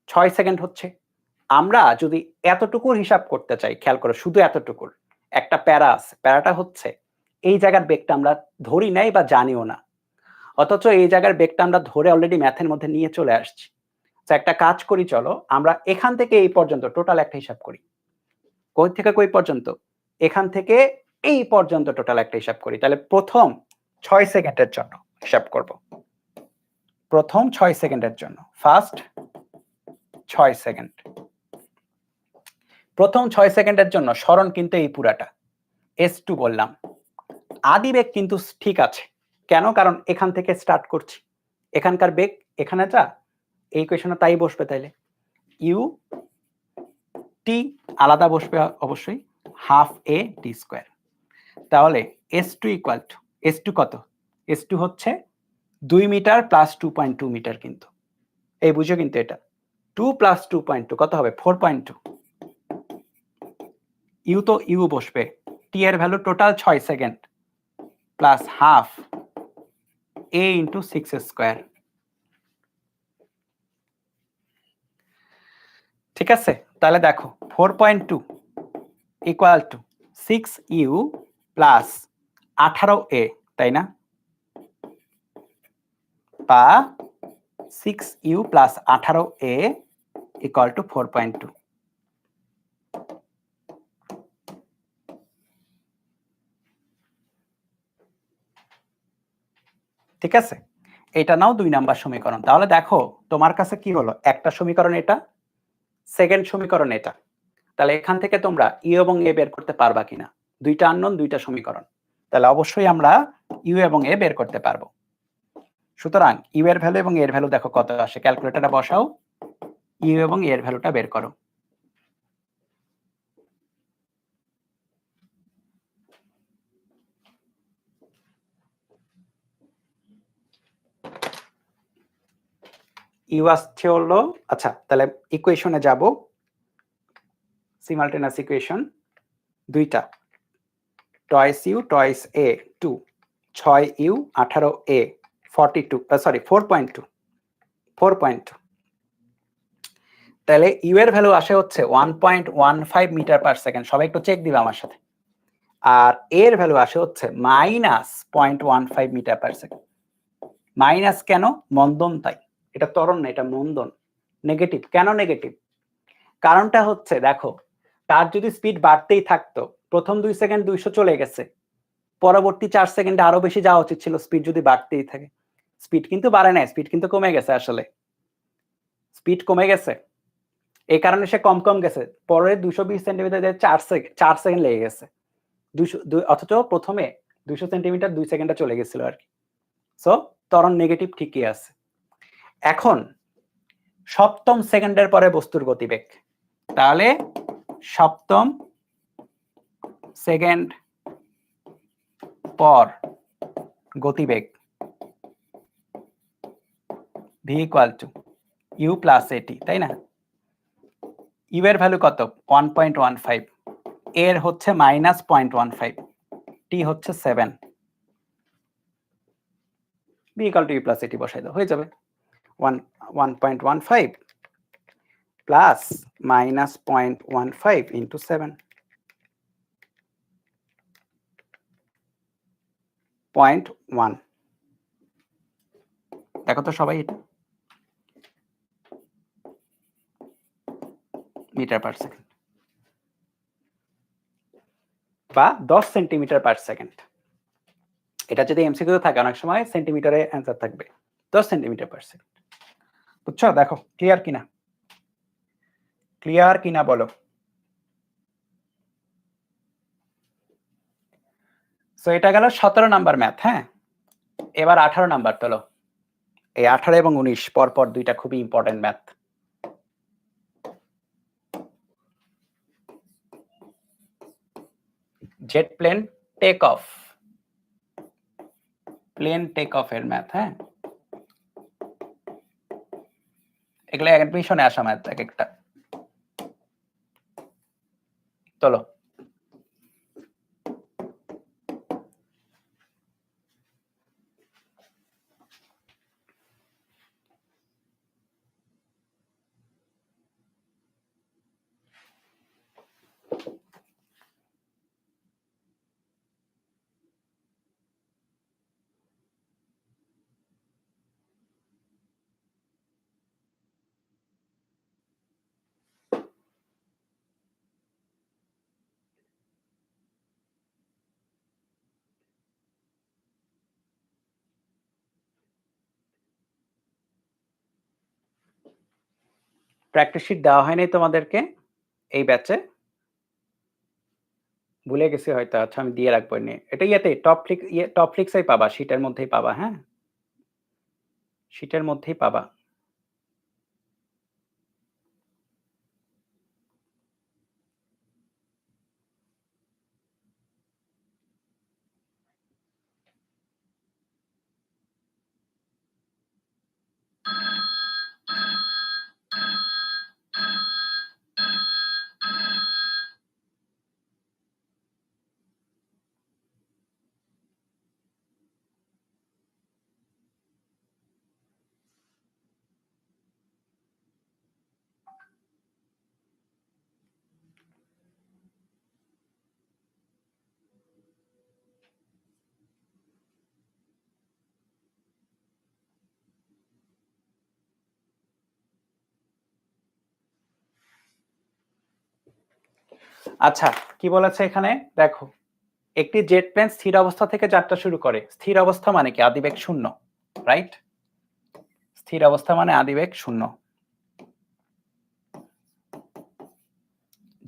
6 সেকেন্ড হচ্ছে। আমরা যদি এতটুকুর হিসাব করতে চাই, খেয়াল করো শুধু এতটুকুর একটা প্যারা আছে, প্যারাটা হচ্ছে এই জায়গার বেগটা আমরা ধরি নাই বা জানিও না, অথচ এই জায়গার বেগটা আমরা ধরে অলরেডি ম্যাথের মধ্যে নিয়ে চলে আসছি। তো একটা কাজ করি, চলো আমরা এখান থেকে এই পর্যন্ত টোটাল একটা হিসাব করি। কই থেকে কই পর্যন্ত? এখান থেকে এই পর্যন্ত টোটাল একটা হিসাব করি। তাহলে প্রথম 6 সেকেন্ডের জন্য হিসাব করব, প্রথম 6 সেকেন্ডের জন্য, ফার্স্ট 6 সেকেন্ড। প্রথম 6 সেকেন্ডের জন্য সরণ কিন্তু এই পুরাটা S2 বললাম। আদি বেগ কিন্তু ঠিক আছে, কেন? কারণ এখান থেকে স্টার্ট করছি, এখানকার বেগ এখানে যা, এই ইকুয়েশনে তাই বসবে। তাইলে ইউ টি আলাদা বসবে অবশ্যই, হাফ এ টি স্কয়ার। তাহলে S2 ইকুয়াল টু, S2 কত? S2 হচ্ছে 2 মিটার প্লাস 2.2 মিটার, কিন্তু এই বুঝো কিন্তু এটা 2 প্লাস 2.2 কত হবে? 4.2। ইউ তো ইউ বসবে, টি এর value total 6 second plus half a into 6 square, ঠিক আছে? তাহলে দেখো 4.2 equal to 6 u plus 18 a, তাই না? বা 6 u plus 18 a equal to 4.2। ঠিক আছে, এটা নাও 2 নাম্বার সমীকরণ। তাহলে দেখো তোমার কাছে কি হলো, একটা সমীকরণ এটা, সেকেন্ড সমীকরণ এটা। তাহলে এখান থেকে তোমরা ইউ এবং এ বের করতে পারবা কিনা? দুইটা আননোন, দুইটা সমীকরণ, তাহলে অবশ্যই আমরা ইউ এবং এ বের করতে পারবো। সুতরাং ইউ এর ভ্যালু এবং এর ভ্যালু দেখো কত আসে, ক্যালকুলেটরে বসাও, ইউ এবং এর ভ্যালুটা বের করো। ইউ আসছে হলো, আচ্ছা তাহলে ইকুয়েশনে যাব, সিমালটেনাস ইকুয়েশন দুইটা, twice U twice A 2, 6 U 18 A 42, sorry 4.2, তাহলে ইউ এর ভ্যালু আসে হচ্ছে 1.15 মিটার পার সেকেন্ড। সবাই একটু চেক দিবে আমার সাথে। আর এর ভ্যালু আসে হচ্ছে -0.15 মিটার পার সেকেন্ড। মাইনাস কেন? মন্দন তাই, এটা ত্বরণ না, এটা মন্দন, নেগেটিভ। কেন নেগেটিভ? কারণটা হচ্ছে দেখো, তার যদি স্পিড বাড়তেই থাকতো, প্রথম 2 সেকেন্ড 200 চলে গেছে, পরবর্তী 4 সেকেন্ডে আরো বেশি যাওয়া উচিত ছিল স্পিড যদি বাড়তেই থাকে। স্পিড কিন্তু বাড়ে নাই, স্পিড কিন্তু কমে গেছে আসলে। স্পিড কমে গেছে। এই কারণে সে কম গেছে। পরে 220 সেন্টিমিটার 4 সেকেন্ড লেগে গেছে। অথচ প্রথমে 200 সেন্টিমিটার 2 সেকেন্ডে চলে গেছিল আরকি। সো ত্বরণ নেগেটিভ ঠিকই আছে। এখন সপ্তম সেকেন্ডের পরে বস্তুর গতিবেগ। তাহলে সপ্তম সেকেন্ড পর গতিবেগ v equal to u plus at, তাই না? u এর ভ্যালু কত? 1.15, এর হচ্ছে -0.15, t হচ্ছে 7, v equal to u plus at বসাই দাও, হয়ে যাবে 1.15 প্লাস -0.15 ইন্টু 7, 0.1। দেখো তো সবাই এটা মিটার পার সেকেন্ড বা 10 সেন্টিমিটার পার সেকেন্ড। এটা যদি এমসিকিউ থাকে অনেক সময় সেন্টিমিটারে অ্যান্সার থাকবে, 10 সেন্টিমিটার পার সেকেন্ড। বুঝছো? দেখো ক্লিয়ার কিনা, ক্লিয়ার কিনা বলো। সো এটা গেল 17 নাম্বার ম্যাথ। হ্যাঁ, এবার 18 নাম্বার তোলো। এই 18 এবং 19 পরপর দুইটা খুবই important math. Jet plane take off, plane take off এর ম্যাথ। হ্যাঁ, এগুলো অ্যাডমিশনে আসা ম্যাথ এক একটা। চলো প্র্যাকটিস শিট দেওয়া হয়নি তোমাদেরকে এই ব্যাচে, ভুলে গেছি হয়তো। আচ্ছা আমি দিয়ে রাখবো নি, এটা ইয়েতে টপ ফ্লিক্সেই পাবা, শীটের মধ্যেই পাবা। হ্যাঁ, শীটের মধ্যেই পাবা। আচ্ছা কি বলেছে এখানে দেখো, একটি জেট প্লেন স্থির অবস্থা থেকে যাত্রা শুরু করে। স্থির অবস্থা মানে কি? আদিবেগ শূন্য, রাইট? স্থির অবস্থা মানে আদিবেগ শূন্য।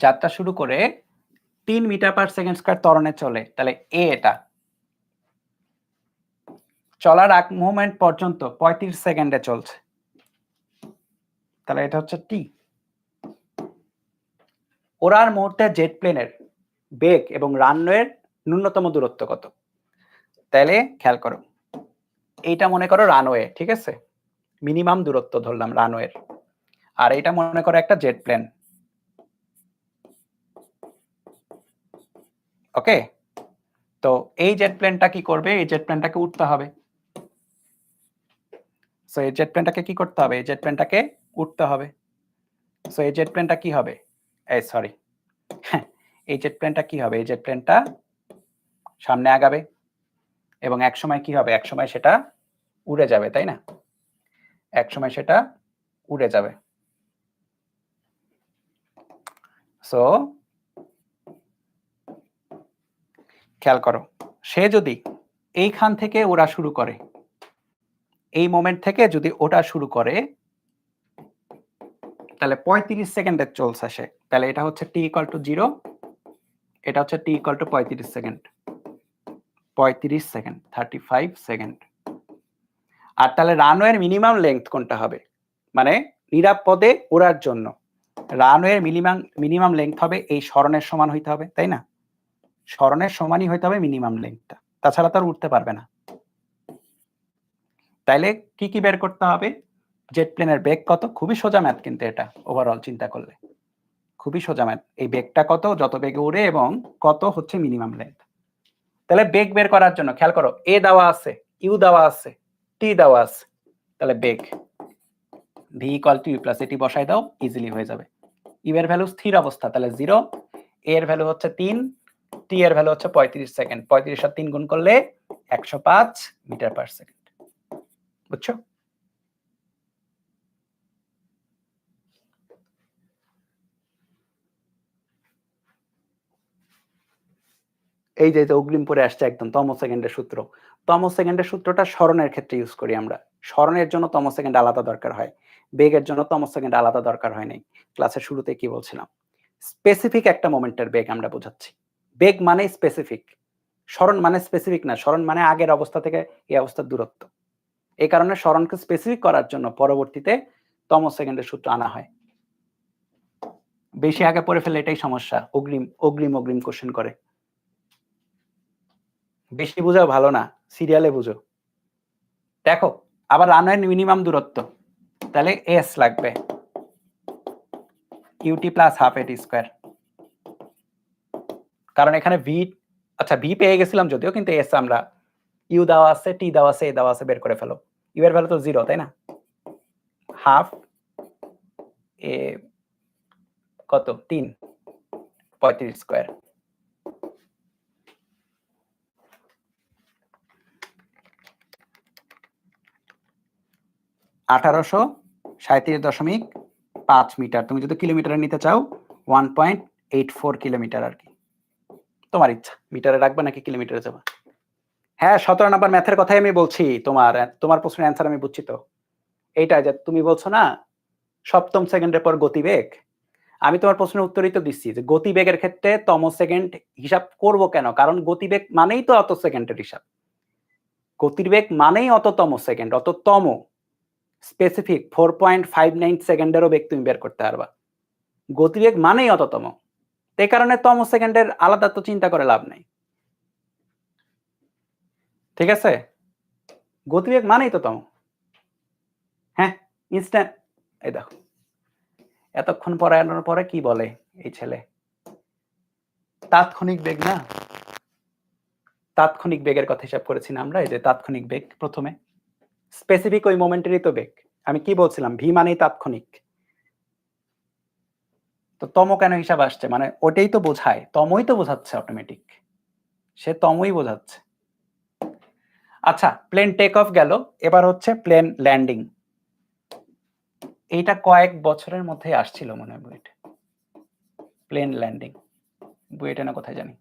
যাত্রা শুরু করে 3 মিটার পার সেকেন্ড স্কয়ার ত্বরণে চলে। তাহলে এ এটা চলার আগ মুভমেন্ট পর্যন্ত 35 সেকেন্ডে চলছে, তাহলে এটা হচ্ছে টি। ওড়ার মুহূর্তে জেট প্লেনের বেগ এবং রানওয়ের ন্যূনতম দূরত্ব কত? তাহলে খেয়াল করো, এইটা মনে করো রানওয়ে, ঠিক আছে? মিনিমাম দূরত্ব ধরলাম রানওয়ের। আর এটা মনে করো একটা জেট প্লেন, ওকে? তো এই জেট প্লেনটা কি করবে? এই জেট প্লেনটাকে উঠতে হবে। সো এই জেট প্লেনটাকে কি করতে হবে? এই জেট প্লেনটাকে উঠতে হবে। সো এই জেট প্লেনটা কি হবে? এই সরি, এই জেট প্লেনটা কি হবে? এই জেট প্লেনটা সামনে আগাবে এবং এক সময় কি হবে? এক সময় সেটা উড়ে যাবে, তাই না? এক সময় সেটা উড়ে যাবে। সো খেয়াল করো, সে যদি এইখান থেকে ওরা শুরু করে, এই মোমেন্ট থেকে যদি ওটা শুরু করে, তাহলে 35 সেকেন্ডের চলছে সে, তাহলে এটা হচ্ছে t ইকুয়াল টু 0, এটা হচ্ছে t equal to 35 second, 35 second, 35 second. আর তাহলে রানওয়ের মিনিমাম লেংথ কোনটা হবে, মানে নিরাপদে ওড়ার জন্য রানওয়ের মিনিমাম লেংথ হবে এই সরণের সমান হইতে হবে, তাই না? সরণের সমানই হইতে হবে মিনিমাম লেংথটা, তাছাড়া তো আর উঠতে পারবে না। তাইলে কি কি বের করতে হবে? জেট প্লেনের বেগ কত, খুবই সোজা ম্যাথ কিন্তু এটা ওভারঅল চিন্তা করলে খুবই সোজা ম্যাথ। এই বেগটা কত, যত বেগে উড়ে, এবং কত হচ্ছে মিনিমাম লেংথ। তাহলে বেগ বের করার জন্য খেয়াল করো, এ দেওয়া আছে, ইউ দেওয়া আছে, টি দেওয়া আছে, তাহলে বেগ v equal to you plus a t বসাই দাও, ইজিলি হয়ে যাবে। ইউ এর ভ্যালু স্থির অবস্থা, তাহলে 0, এ এর ভ্যালু হচ্ছে 3, টি এর ভ্যালু হচ্ছে 35 সেকেন্ড, 35 আর 3 গুণ করলে 105 মিটার পার সেকেন্ড। বুঝছো? এই যে অগ্রিম পরে আসছে একদম তম সেকেন্ডের সূত্র। তম সেকেন্ডের সূত্রটা স্মরণের ক্ষেত্রে ইউজ করি আমরা। স্মরণের জন্য তম সেকেন্ড আলাদা দরকার হয়, বেগের জন্য তম সেকেন্ড আলাদা দরকার হয় নাই। ক্লাসের শুরুতে কি বলছিলাম, স্পেসিফিক একটা মোমেন্টের বেগ আমরা বোঝাচ্ছি। বেগ মানে স্পেসিফিক, স্মরণ মানে স্পেসিফিক না। স্মরণ মানে আগের অবস্থা থেকে এই অবস্থার দূরত্ব। এই কারণে স্মরণকে স্পেসিফিক করার জন্য পরবর্তীতে তম সেকেন্ডের সূত্র আনা হয়। বেশি আগে পড়ে ফেলে এটাই সমস্যা, অগ্রিম অগ্রিম অগ্রিম কোশ্চেন করে। বেশি বুঝাও ভালো না, সিরিয়ালে বুঝো। দেখো আবার রানওয়ের মিনিমাম দূরত্ব, তাহলে এস লাগবে UT plus half a t square, কারণ এখানে ভি, আচ্ছা ভি পেয়ে গেছিলাম যদিও, কিন্তু এস আমরা, ইউ দেওয়া আছে, টি দেওয়া আছে, এ দেওয়া আছে, বের করে ফেলো। ইউ এর ভ্যালু তো 0, তাই না? হাফ এ কত 3, 35 স্কোয়ার, (1837.5 মিটার। তুমি যদি কিলোমিটারে নিতে চাও 1.84 কিলোমিটার আর কি, তোমার ইচ্ছা মিটারে রাখবে নাকি কিলোমিটারে যাবা। হ্যাঁ 17 নাম্বার ম্যাথের কথাই আমি বলছি, তোমার প্রশ্নের অ্যান্সার আমি বুঝছি তো। এইটা যে তুমি বলছো না সপ্তম সেকেন্ডের পর গতিবেগ, আমি তোমার প্রশ্নের উত্তরই তো দিচ্ছি যে গতিবেগের ক্ষেত্রে তম সেকেন্ড হিসাব করব কেন, কারণ গতিবেগ মানেই তো অত সেকেন্ডের হিসাব। গতিবেগ মানেই অততম সেকেন্ড, অততম স্পেসিফিক 4.59 সেকেন্ডেরও বেগ তুমি বের করতে পারবা। গতিবেগ মানেই অততম, এই কারণে তম সেকেন্ডের আলাদা তো চিন্তা করে লাভ নাই। ঠিক আছে, গতিবেগ মানেই তো তম। হ্যাঁ ইনস্ট্যান্ট, এই দেখো এতক্ষণ পড়ানোর পরে কি বলে এই ছেলে, তাৎক্ষণিক বেগ না, তাৎক্ষণিক বেগের কথা হিসাব করেছি না আমরা। এই যে তাৎক্ষণিক বেগ, প্রথমে স্পেসিফিক ওই মোমেন্টেরই তো বেগ। আমি কি বলছিলাম, ভি মানেই তাৎক্ষণিক, তো তম কেন হিসাব আসছে, মানে ওটাই তো বোঝায়, তমই তো বোঝাচ্ছে অটোমেটিক, সে তমই বোঝাচ্ছে। আচ্ছা প্লেন টেক অফ গেল, এবার হচ্ছে প্লেন ল্যান্ডিং। এইটা কয়েক বছরের মধ্যে আসছিল মনে হয় বইটা, প্লেন ল্যান্ডিং, বইটা না কোথায় জানি।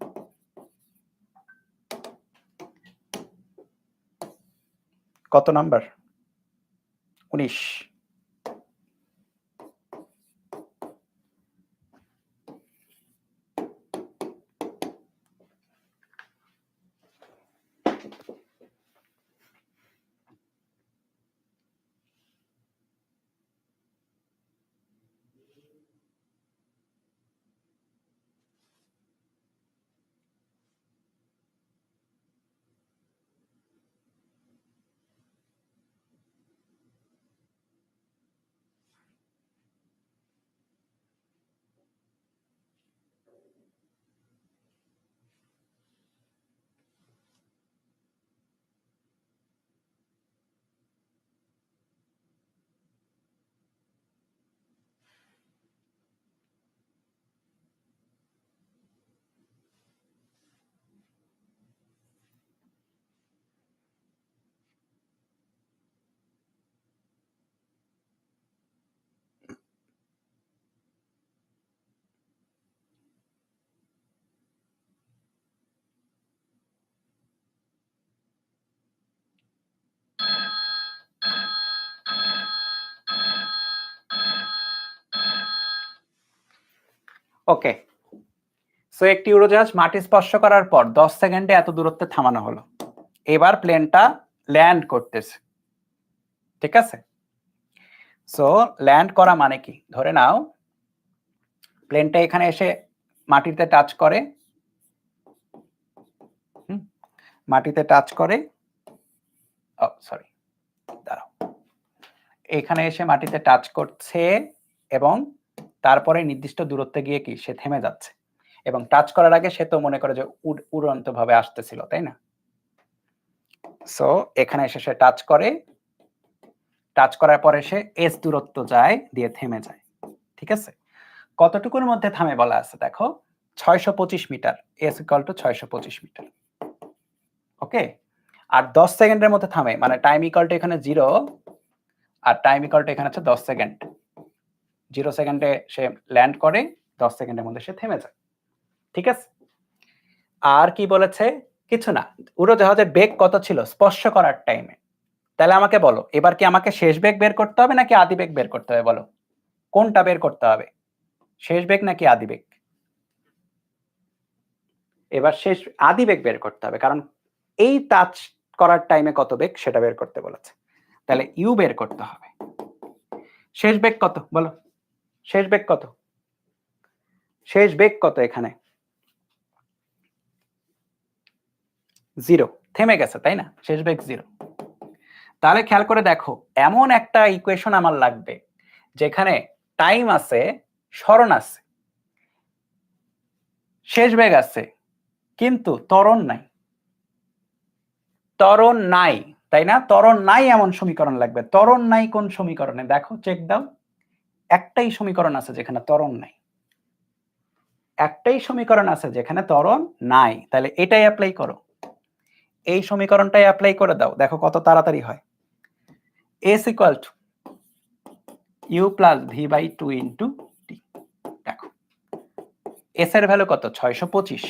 কত নাম্বার? 19। ওকে, সো একটি উড়োজাহাজ মাটি স্পর্শ করার পর 10 সেকেন্ডে এত দূরত্বে থামানো হলো। এবার প্লেনটা ল্যান্ড করতেছে, ঠিক আছে? সো ল্যান্ড করা মানে কি, ধরে নাও প্লেনটা এখানে এসে মাটিতে টাচ করে, মাটিতে টাচ করে, সরি দাঁড়াও, এখানে এসে মাটিতে টাচ করছে এবং তারপরে নির্দিষ্ট দূরত্বে গিয়ে কি সে থেমে যাচ্ছে, এবং টাচ করার আগে সে তো মনে করে যে উড়ন্ত ভাবে আসতেছিল, তাই না? সো এখানে এসে সে টাচ করে, টাচ করার পরে সে এস দূরত্ব যায় দিয়ে থেমে যায়, ঠিক আছে? কতটুকুর মধ্যে থামে বলা আছে দেখো, 625 metre, s equal to 625 metre. Okay, আর 10 সেকেন্ডের মধ্যে থামে, মানে টাইম ইকুয়াল টু এখানে 0 আর টাইম ইকুয়াল টু এখানে হচ্ছে 10 সেকেন্ড। 0 সেকেন্ডে সে ল্যান্ড করে, 10 সেকেন্ডের মধ্যে সে থেমে যায়, ঠিক আছে? আর কি বলেছে? কিছু না, উড়োজাহাজের বেগ কত ছিল স্পর্শ করার টাইমে। তাহলে আমাকে বলো, এবার কি আমাকে শেষ বেগ বের করতে হবে নাকি আদি বেগ বের করতে হবে? বলো কোনটা বের করতে হবে, শেষ বেগ নাকি আদি বেগ? এবার শেষ আদি বেগ বের করতে হবে, কারণ এই টাচ করার টাইমে কত বেগ সেটা বের করতে বলেছে। তাহলে ইউ বের করতে হবে। শেষ বেগ কত বলো, শেষ বেগ কত? শেষ বেগ কত এখানে? 0, থেমে গেছে, তাই না? শেষ বেগ 0। তাহলে খেয়াল করে দেখো, এমন একটা ইকুয়েশন আমার লাগবে যেখানে টাইম আছে, সরণ আছে, শেষ বেগ আছে, কিন্তু ত্বরণ নাই। ত্বরণ নাই, তাই না? ত্বরণ নাই এমন সমীকরণ লাগবে। ত্বরণ নাই কোন সমীকরণে? দেখো চেক দাও, একটাই সমীকরণ আছে যেখানে ত্বরণ নাই, একটাই সমীকরণ আছে যেখানে ত্বরণ নাই। তাহলে এটাই অ্যাপ্লাই করো, এই সমীকরণটাই অ্যাপ্লাই করে দাও, দেখো কত তাড়াতাড়ি হয়। s equal to u plus V by 2 into t. দেখো s এর ভ্যালু কত? 625,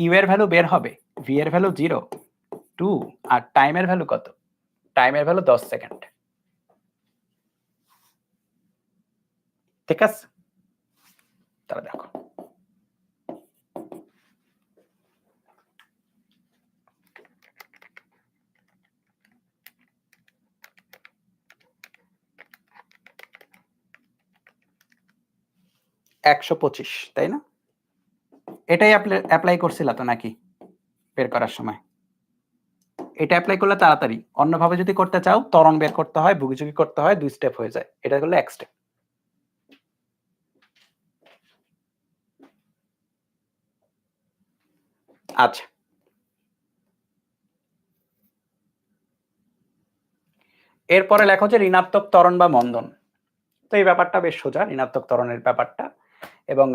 u এর ভ্যালু বের হবে, v এর ভ্যালু 0, 2, আর টাইমের ভ্যালু কত? টাইমের ভ্যালু 10 সেকেন্ড, ঠিক আছে? তাহলে দেখো $125, তাই না? এটাই অ্যাপ্লাই করছিলা তো নাকি বের করার সময়? এটা অ্যাপ্লাই করলে তাড়াতাড়ি, অন্যভাবে যদি করতে চাও ত্বরণ বের করতে হয়, ভুগিচুগি করতে হয়, 2 স্টেপ হয়ে যায়, এটা করলে 1 স্টেপ। আচ্ছা, এরপরে লেখো যে ঋণাত্মক ত্বরণ বা মন্দন। তো এই ব্যাপারটা বেশ সোজা, ঋণাত্মক ত্বরণের ব্যাপারটা, এবং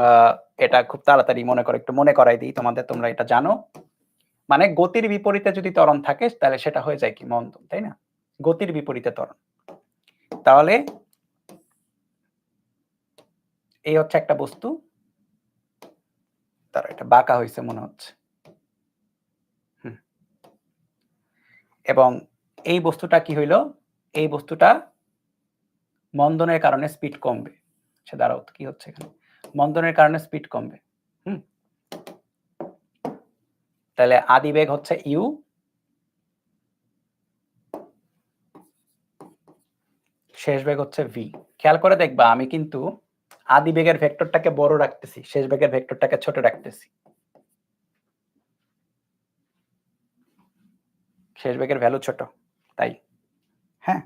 এটা খুব তাড়াতাড়ি মনে করে একটু মনে করাই দিই তোমাদের, তোমরা এটা জানো। মানে গতির বিপরীতে যদি ত্বরণ থাকে তাহলে সেটা হয়ে যায় কি? মন্দন, তাই না? গতির বিপরীতে ত্বরণ। তাহলে এই হচ্ছে একটা বস্তু, তার এটা বাঁকা হয়েছে মনে হচ্ছে, এবং এই বস্তুটা কি হইল? এই বস্তুটা মন্দনের কারণে স্পিড কমবে। সে দাঁড়াও, কি হচ্ছে এখানে? মন্দনের কারণে স্পিড কমবে। তাহলে আদি বেগ হচ্ছে ইউ, শেষ বেগ হচ্ছে ভি। খেয়াল করে দেখবা আমি কিন্তু আদি বেগের ভেক্টরটাকে বড় রাখতেছি, শেষ বেগের ভেক্টরটাকে ছোট রাখতেছি। শেষ বেগের ভ্যালু ছোট, তাই হ্যাঁ।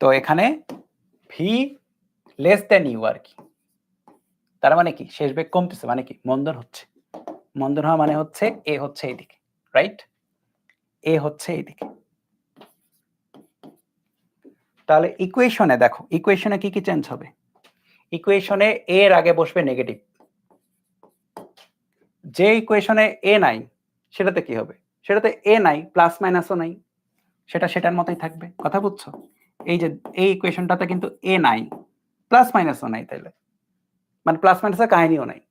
তো এখানে ভি লেস দেন ইউ আর কি, তার মানে কি? শেষ বেগ কমতেছে মানে কি? মন্দন হচ্ছে। মন্দন হওয়া মানে হচ্ছে এ হচ্ছে এইদিকে, রাইট? এ হচ্ছে এইদিকে। তাহলে ইকুয়েশনে দেখো, ইকুয়েশনে কি কি চেঞ্জ হবে? ইকুয়েশনে এ এর আগে বসবে নেগেটিভ। যে ইকুয়েশনে এ নাই সেটাতে কি হবে? সেটাতে এ নাই, প্লাস মাইনাসও নাই, সেটা সেটার মতোই থাকবে। কথা বুঝছো? এই যে এই ইকুয়েশনটাতে কিন্তু এ নাই, প্লাস মাইনাসও নাই, তাইলে মানে প্লাস মাইনাসের কাহিনীও নাই।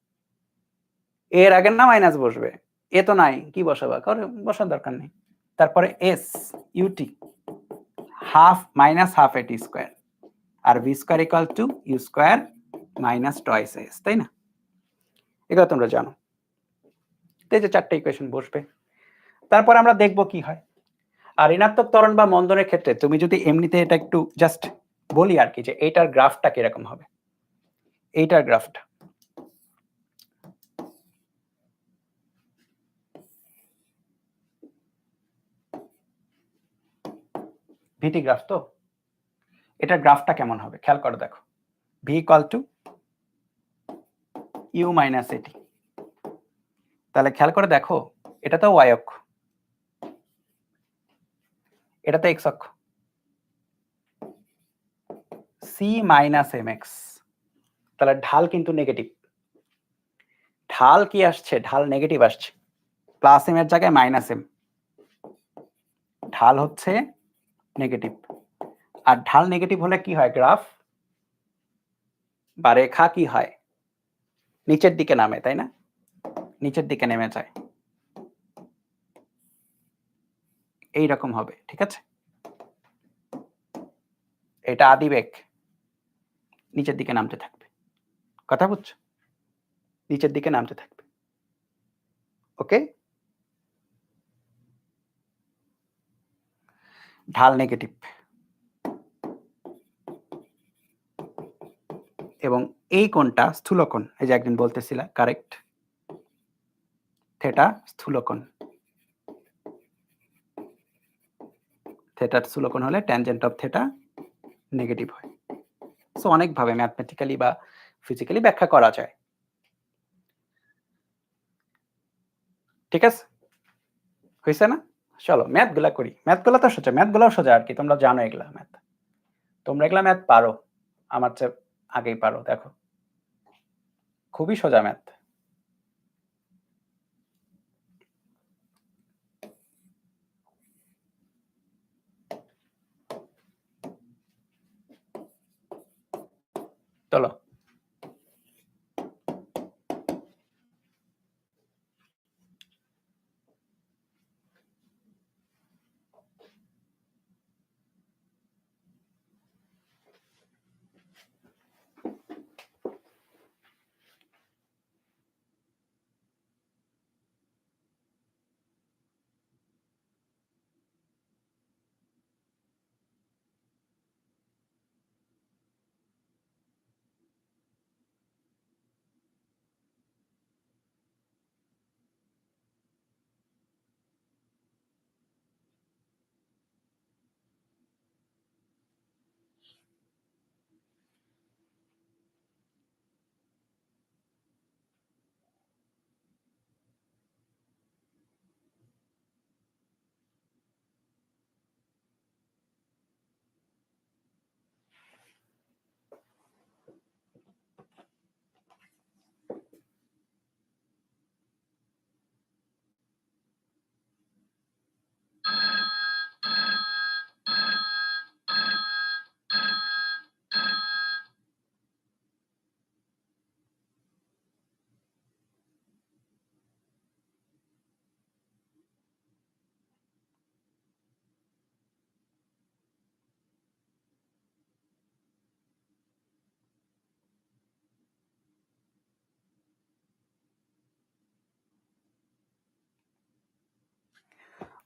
এর আগে না মাইনাস বসবে, এ তো নাই, কি বসাবা? বসার দরকার নেই। তারপরে s u t half minus half a t square, আর v square equal to u square minus toys S, তাই না? এগুলো তোমরা জানো। এই যে 4টা ইকুয়েশন বসবে, তারপর আমরা দেখব কি হয়। আর ঋণাত্মক ত্বরণ বা মন্দনের ক্ষেত্রে তুমি যদি এমনিতে এটা একটু জাস্ট বলি আর কি, যে এইটার গ্রাফটা কিরকম হবে। এইটার গ্রাফটা ভিটি গ্রাফ, তো এটার গ্রাফটা কেমন হবে খেয়াল করো, দেখো V equal to U minus at. তাহলে খেয়াল করে দেখো, এটা তো ওয়াই অক্ষ, এটা তো এক্স অক্ষ, সি মাইনাস এম এক্স। তাহলে ঢাল কিন্তু নেগেটিভ। ঢাল কি আসছে? ঢাল নেগেটিভ আসছে, প্লাস এম এর জায়গায় মাইনাস এম। ঢাল হচ্ছে নেগেটিভ, আর ঢাল নেগেটিভ হলে কি হয়? গ্রাফ বা রেখা কি হয়? নিচের দিকে নামে, তাই না? নিচের দিকে নেমে যায়, এইরকম হবে, ঠিক আছে? এটা আদিবেগ, নিচের দিকে নামতে থাকবে, কথা বুঝছো? নিচের দিকে নামতে থাকবে, ওকে? ঢাল নেগেটিভ, এবং এই কোণটা স্থূলকোণ, এই যে একদিন বলতেছিলা, কারেক্ট, থেটা স্থূলকোণ। থেটা স্থূলকোণ হলে ট্যানজেন্ট অফ থেটা নেগেটিভ হয়। সো অনেকভাবে ম্যাথমেটিক্যালি বা ফিজিক্যালি ব্যাখ্যা করা যায়, ঠিক আছে? হয়েছে না? চলো ম্যাথগুলা করি। ম্যাথগুলা তো সোজা, ম্যাথগুলাও সোজা আর কি, তোমরা জানো এগুলা ম্যাথ, তোমরা এগুলা ম্যাথ পারো, আমার চেয়ে আগেই পারো। দেখো খুবই সোজা ম্যাথ। চলো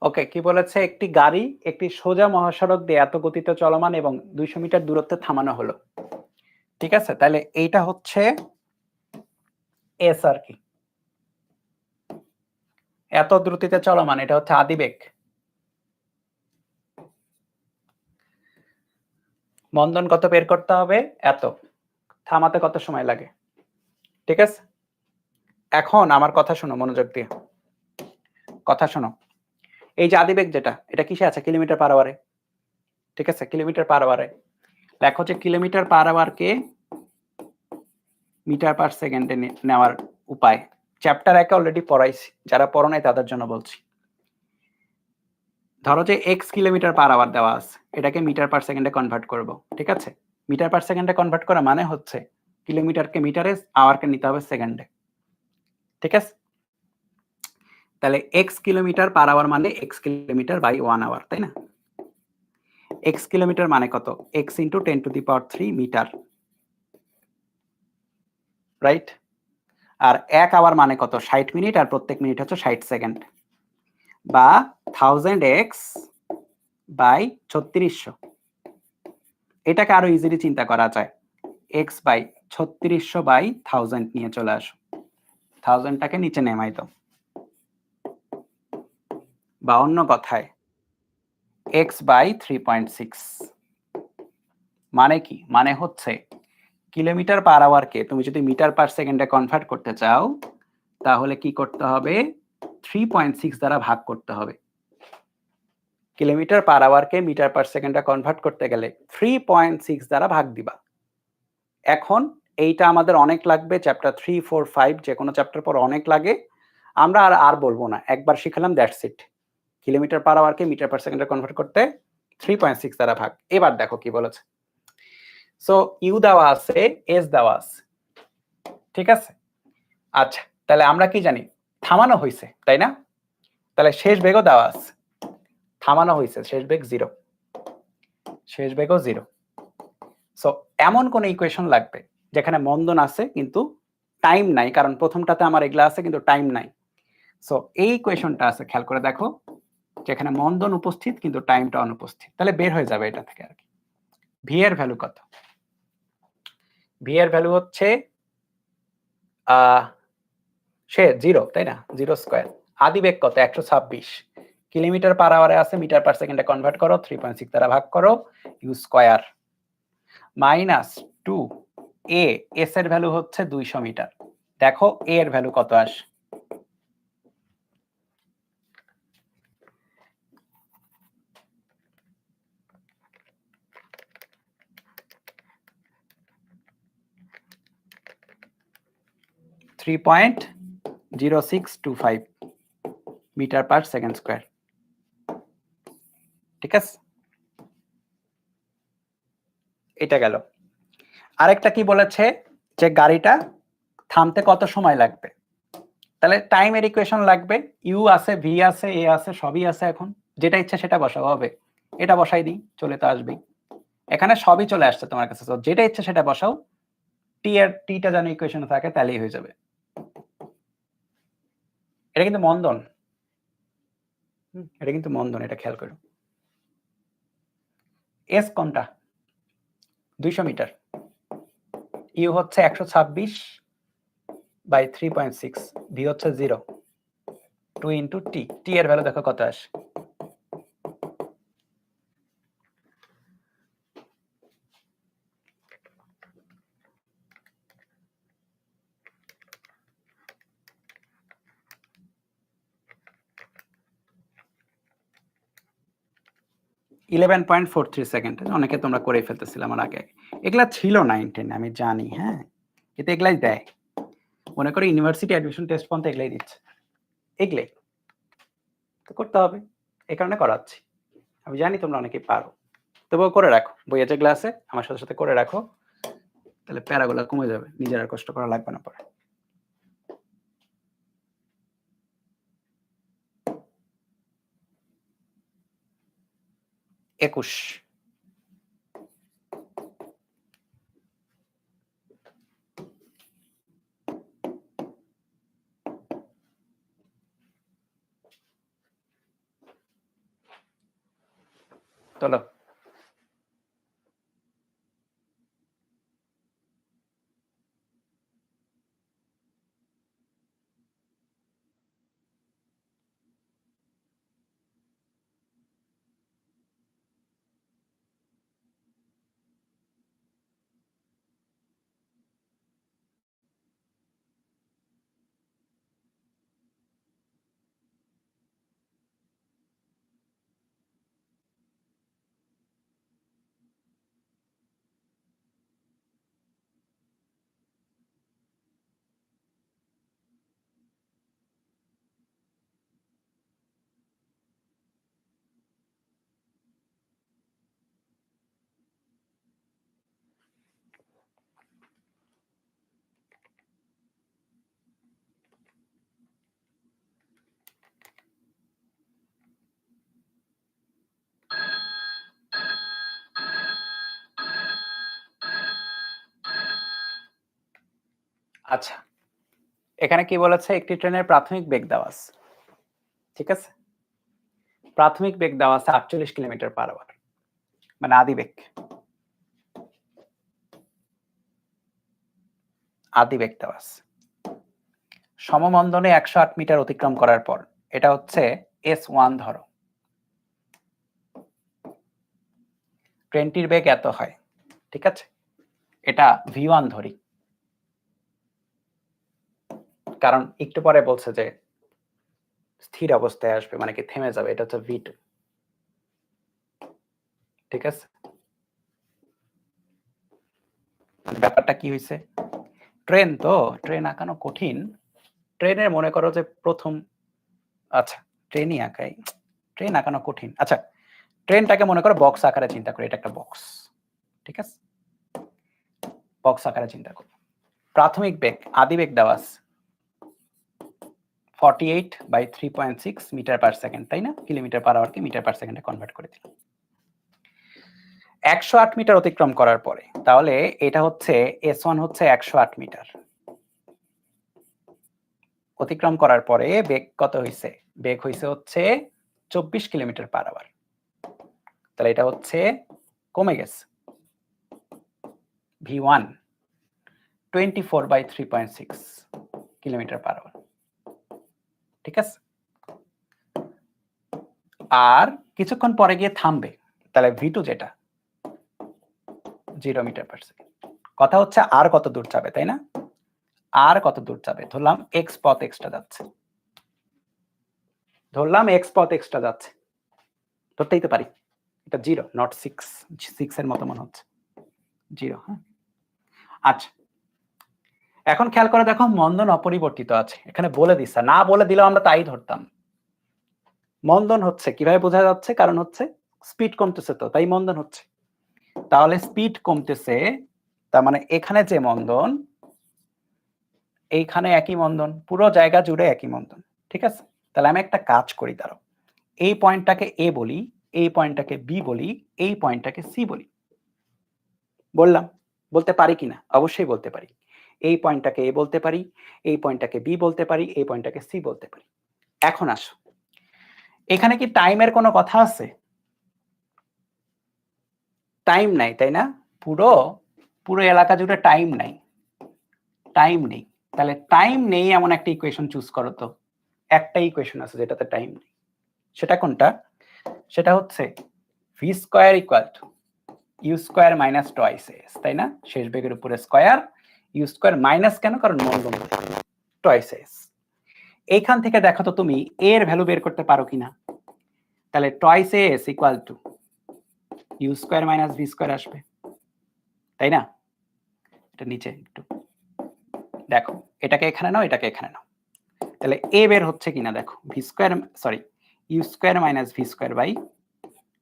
ওকে, কি বলেছে? একটি গাড়ি একটি সোজা মহাসড়ক দিয়ে এত গতিতে চলমান এবং 200 মিটার দূরত্বে থামানো হলো, ঠিক আছে? তাহলে এইটা হচ্ছে এস আর কি, এত দ্রুতিতে চলমান, এটা হচ্ছে আদিবেগ। মন্দন কত বের করতে হবে? এত। থামাতে কত সময় লাগে? ঠিক আছে, এখন আমার কথা শোনো মনোযোগ দিয়ে, কথা শোনো। এই যে আদিবেগ যেটা, এটা কিসে আছে? কিলোমিটার পার আওয়ারে, ঠিক আছে? কিলোমিটার পার আওয়ারে লেখো যে কিলোমিটার পার আওয়ারকে মিটার পার সেকেন্ডে নেওয়ার উপায় চ্যাপ্টার 1 অলরেডি পড়াইছি, যারা পড়ো নাই তাদের জন্য বলছি। ধরো যে এক্স কিলোমিটার পার আওয়ার দেওয়া আছে, এটাকে মিটার পার সেকেন্ডে কনভার্ট করব, ঠিক আছে? মিটার পার সেকেন্ডে কনভার্ট করা মানে হচ্ছে কিলোমিটারকে মিটারে, আওয়ারকে নিতে হবে সেকেন্ডে, ঠিক আছে? তাহলে এক্স কিলোমিটার পার আওয়ার মানে এক্স কিলোমিটার বাই 1 আওয়ার, তাই না? এক্স কিলোমিটার মানে কত? X into 10 to the power 3 metre, right? আর 1 আওয়ার মানে কত? 60 মিনিট আর প্রত্যেক মিনিট হচ্ছে 60 সেকেন্ড। বা 1000x বাই 3600। এটাকে আরো ইজিলি চিন্তা করা যায়। x বাই 3600 বাই 1000 নিয়ে চলে আসো। 1000 টাকে নিচে নেমাই দাও। বা অন্য কথায় x বাই 3.6 মানে কি? মানে হচ্ছে কিলোমিটার পার আওয়ারকে তুমি যদি মিটার পার সেকেন্ডে কনভার্ট করতে চাও তাহলে কি করতে হবে? 3.6 দ্বারা ভাগ করতে হবে। কিলোমিটার পার আওয়ারকে মিটার পার সেকেন্ডে কনভার্ট করতে গেলে 3.6 দ্বারা ভাগ দিবা। এখন এইটা আমাদের অনেক লাগবে, চ্যাপ্টার 3, 4, 5 যে কোনো চ্যাপ্টার পর অনেক লাগে। আমরা আর বলবো না, একবার শিখালাম, দ্যাটস ইট। কিলোমিটার পার আওয়ারকে মিটার পার সেকেন্ডে কনভার্ট করতে 3.6 দ্বারা ভাগ। এবার দেখো কি বলেছে। সো ইউ দেওয়া আছে, এস দেওয়া আছে, ঠিক আছে? আচ্ছা, তাহলে আমরা কি জানি? থামানো হয়েছে, তাই না? তাহলে শেষ বেগও দেওয়া আছে। থামানো হয়েছে, শেষ বেগ 0, শেষ বেগও 0। সো এমন কোন ইকুয়েশন লাগবে যেখানে মন্দন আছে কিন্তু টাইম নাই, কারণ প্রথমটাতে আমার এগুলা আছে কিন্তু টাইম নাই। সো এই ইকুয়েশনটা আছে, খেয়াল করে দেখো, যেখানে মন্দন উপস্থিত কিন্তু টাইমটা অনুপস্থিত। তাহলে বের হয়ে যাবে এটা থেকে আর কি। ভি এর ভ্যালু কত? ভি এর ভ্যালু হচ্ছে সে 0, তাই না? 0 স্কয়ার। আদি বেগ কত? 126 কিলোমিটার পার আওয়ারে আছে, মিটার পার সেকেন্ডে কনভার্ট করো, 3.6 দ্বারা ভাগ করো, U square minus 2 A, S এর ভ্যালু হচ্ছে 200 মিটার। দেখো এ এর ভ্যালু কত আসে? (3.0625 মিটার পার সেকেন্ড স্কয়ার। ঠিক আছে, এটা গেল। আরেকটা কি বলেছে যে গাড়িটা থামতে কত সময় লাগবে? তাহলে টাইমের ইকুয়েশন লাগবে। ইউ আছে, ভি আছে, এ আছে, সবই আছে। এখন যেটা ইচ্ছা সেটা বসাবো হবে। এটা বসাই দিই, চলে তো আসবেই। এখানে সবই চলে আসছে তোমার কাছে, তো যেটা ইচ্ছা সেটা বসাও। টি এর টিটা যেন ইকুয়েশনে থাকে তাহলেই হয়ে যাবে। এটা কিন্তু মন্দন, এটা কিন্তু মন্দন, এটা খেয়াল করো। এস কোনটা? 200 মিটার। ইউ হচ্ছে 126 বাই 3.6, ভি হচ্ছে 0, 2 ইন্টু টি। টি এর ভ্যালু দেখো কত আসে? (11.43 সেকেন্ড। অনেকে তোমরা করে ফেলতেছিলে আমার আগে। এগুলা ছিল না ইন্টেনে, আমি জানি, হ্যাঁ, কিন্তু এগুলাই দেয়। মনে করো ইউনিভার্সিটি অ্যাডমিশন টেস্ট পর্যন্ত এগুলাই দিচ্ছে। এগুলাই তো করতে হবে, এই কারণে করাচ্ছি। আমি জানি তোমরা অনেকেই পারো, তবুও করে রাখো। বইয়ে যেগুলো আছে আমার সাথে সাথে করে রাখো, তাহলে প্যারাগুলো কমে যাবে, নিজের আর কষ্ট করা লাগবে না পরে। একুশ। চলো। আচ্ছা, এখানে কি বলেছে, একটি ট্রেনের প্রাথমিক বেগ দেওয়া আছে, ঠিক আছে? প্রাথমিক বেগ দেওয়া আছে 48 কিলোমিটার/আওয়ার, মানে আদি বেগ। আদি বেগ দেওয়া আছে। সমমন্দনে 108 মিটার অতিক্রম করার পর এটা হচ্ছে S1 ধরো, ট্রেনটির বেগ এত হয়, ঠিক আছে? এটা V1 ধরি, কারণ একটু পরে বলছে যে স্থির অবস্থায় আসবে, মানে কি থেমে যাবে, এটা হচ্ছে V2, ঠিক আছে? ব্যাপারটা কি হয়েছে, ট্রেন তো, ট্রেন আঁকানো কঠিন। ট্রেনের মনে করো যে প্রথম, আচ্ছা ট্রেনই আঁকাই, ট্রেন আঁকানো কঠিন। আচ্ছা, ট্রেনটাকে মনে করো বক্স আকারে চিন্তা করি, এটা একটা বক্স, ঠিক আছে? বক্স আকারে চিন্তা করো। প্রাথমিক বেগ, আদি বেগ দেওয়া আছে 48/3.6 মিটার/সেকেন্ড, তাই না? কিলোমিটার/আওয়ারকে মিটার/সেকেন্ডে কনভার্ট করে দিলাম। 108 মিটার অতিক্রম করার পরে, তাহলে এটা হচ্ছে S1 হচ্ছে 108 মিটার অতিক্রম করার পরে বেগ কত হইছে? বেগ হইছে হচ্ছে 24 কিলোমিটার/আওয়ার। তাহলে এটা হচ্ছে কমে গেছে, V1 24/3.6 কিলোমিটার/আওয়ার, ঠিক আছে? আর কিছুক্ষণ পরে গিয়ে থামবে, তাহলে V2 যেটা 0 মিটার/সেকেন্ড। কথা হচ্ছে আর কত দূর যাবে, তাই না? আর কত দূর যাবে, ধরলাম x পথ এক্সট্রা যাচ্ছে, ধরলাম x পথ এক্সট্রা যাচ্ছে, ধরতেই তো পারি এটা 0 নট 6 এর মতো মনে হচ্ছে 0। হ্যাঁ, আচ্ছা এখন খেয়াল করে দেখো, মন্দন অপরিবর্তিত আছে, এখানে বলে দিচ্ছে, না বলে দিলেও আমরা তাই ধরতাম। মন্দন হচ্ছে কিভাবে বোঝা যাচ্ছে, কারণ হচ্ছে স্পিড কমতেছে, তো তাই মন্দন হচ্ছে। তাহলে স্পিড কমতেছে, তার মানে এখানে যে মন্দন, এইখানে একই মন্দন, পুরো জায়গা জুড়ে একই মন্দন, ঠিক আছে? তাহলে আমি একটা কাজ করি, দাঁড়াও, এই পয়েন্টটাকে এ বলি, এই পয়েন্টটাকে বি বলি, এই পয়েন্টটাকে সি বলি। বললাম, বলতে পারি কিনা? অবশ্যই বলতে পারি। এই পয়েন্টটাকে এ বলতে পারি, এই পয়েন্টটাকে বি বলতে পারি, এই পয়েন্টটাকে সি বলতে পারি। এখন আসো, এখানে কি টাইমের কোনো কথা আছে? টাইম নাই, তাই না? পুরো পুরো এলাকা জুড়ে টাইম নাই, টাইম নেই। তাহলে টাইম নেই এমন একটা ইকুয়েশন চুজ করো তো। একটা ইকুয়েশন আছে যেটাতে টাইম নেই, সেটা কোনটা? সেটা হচ্ছে V square equal to U square minus toys S, তাই না? শেষ বেগের উপরে স্কয়ার, ইউ স্কয়ার মাইনাস কেন, কারণ মন্দন টয়েস এস। এইখান থেকে দেখো তো তুমি এর ভ্যালু বের করতে পারো কিনা। তাহলে twice S equal to U square minus V square আসবে, তাই না? এটা নিচে একটু দেখো, এটাকে এখানে নাও, এটাকে এখানে নাও, তাহলে এ বের হচ্ছে কিনা দেখো, v square sorry u square minus V square by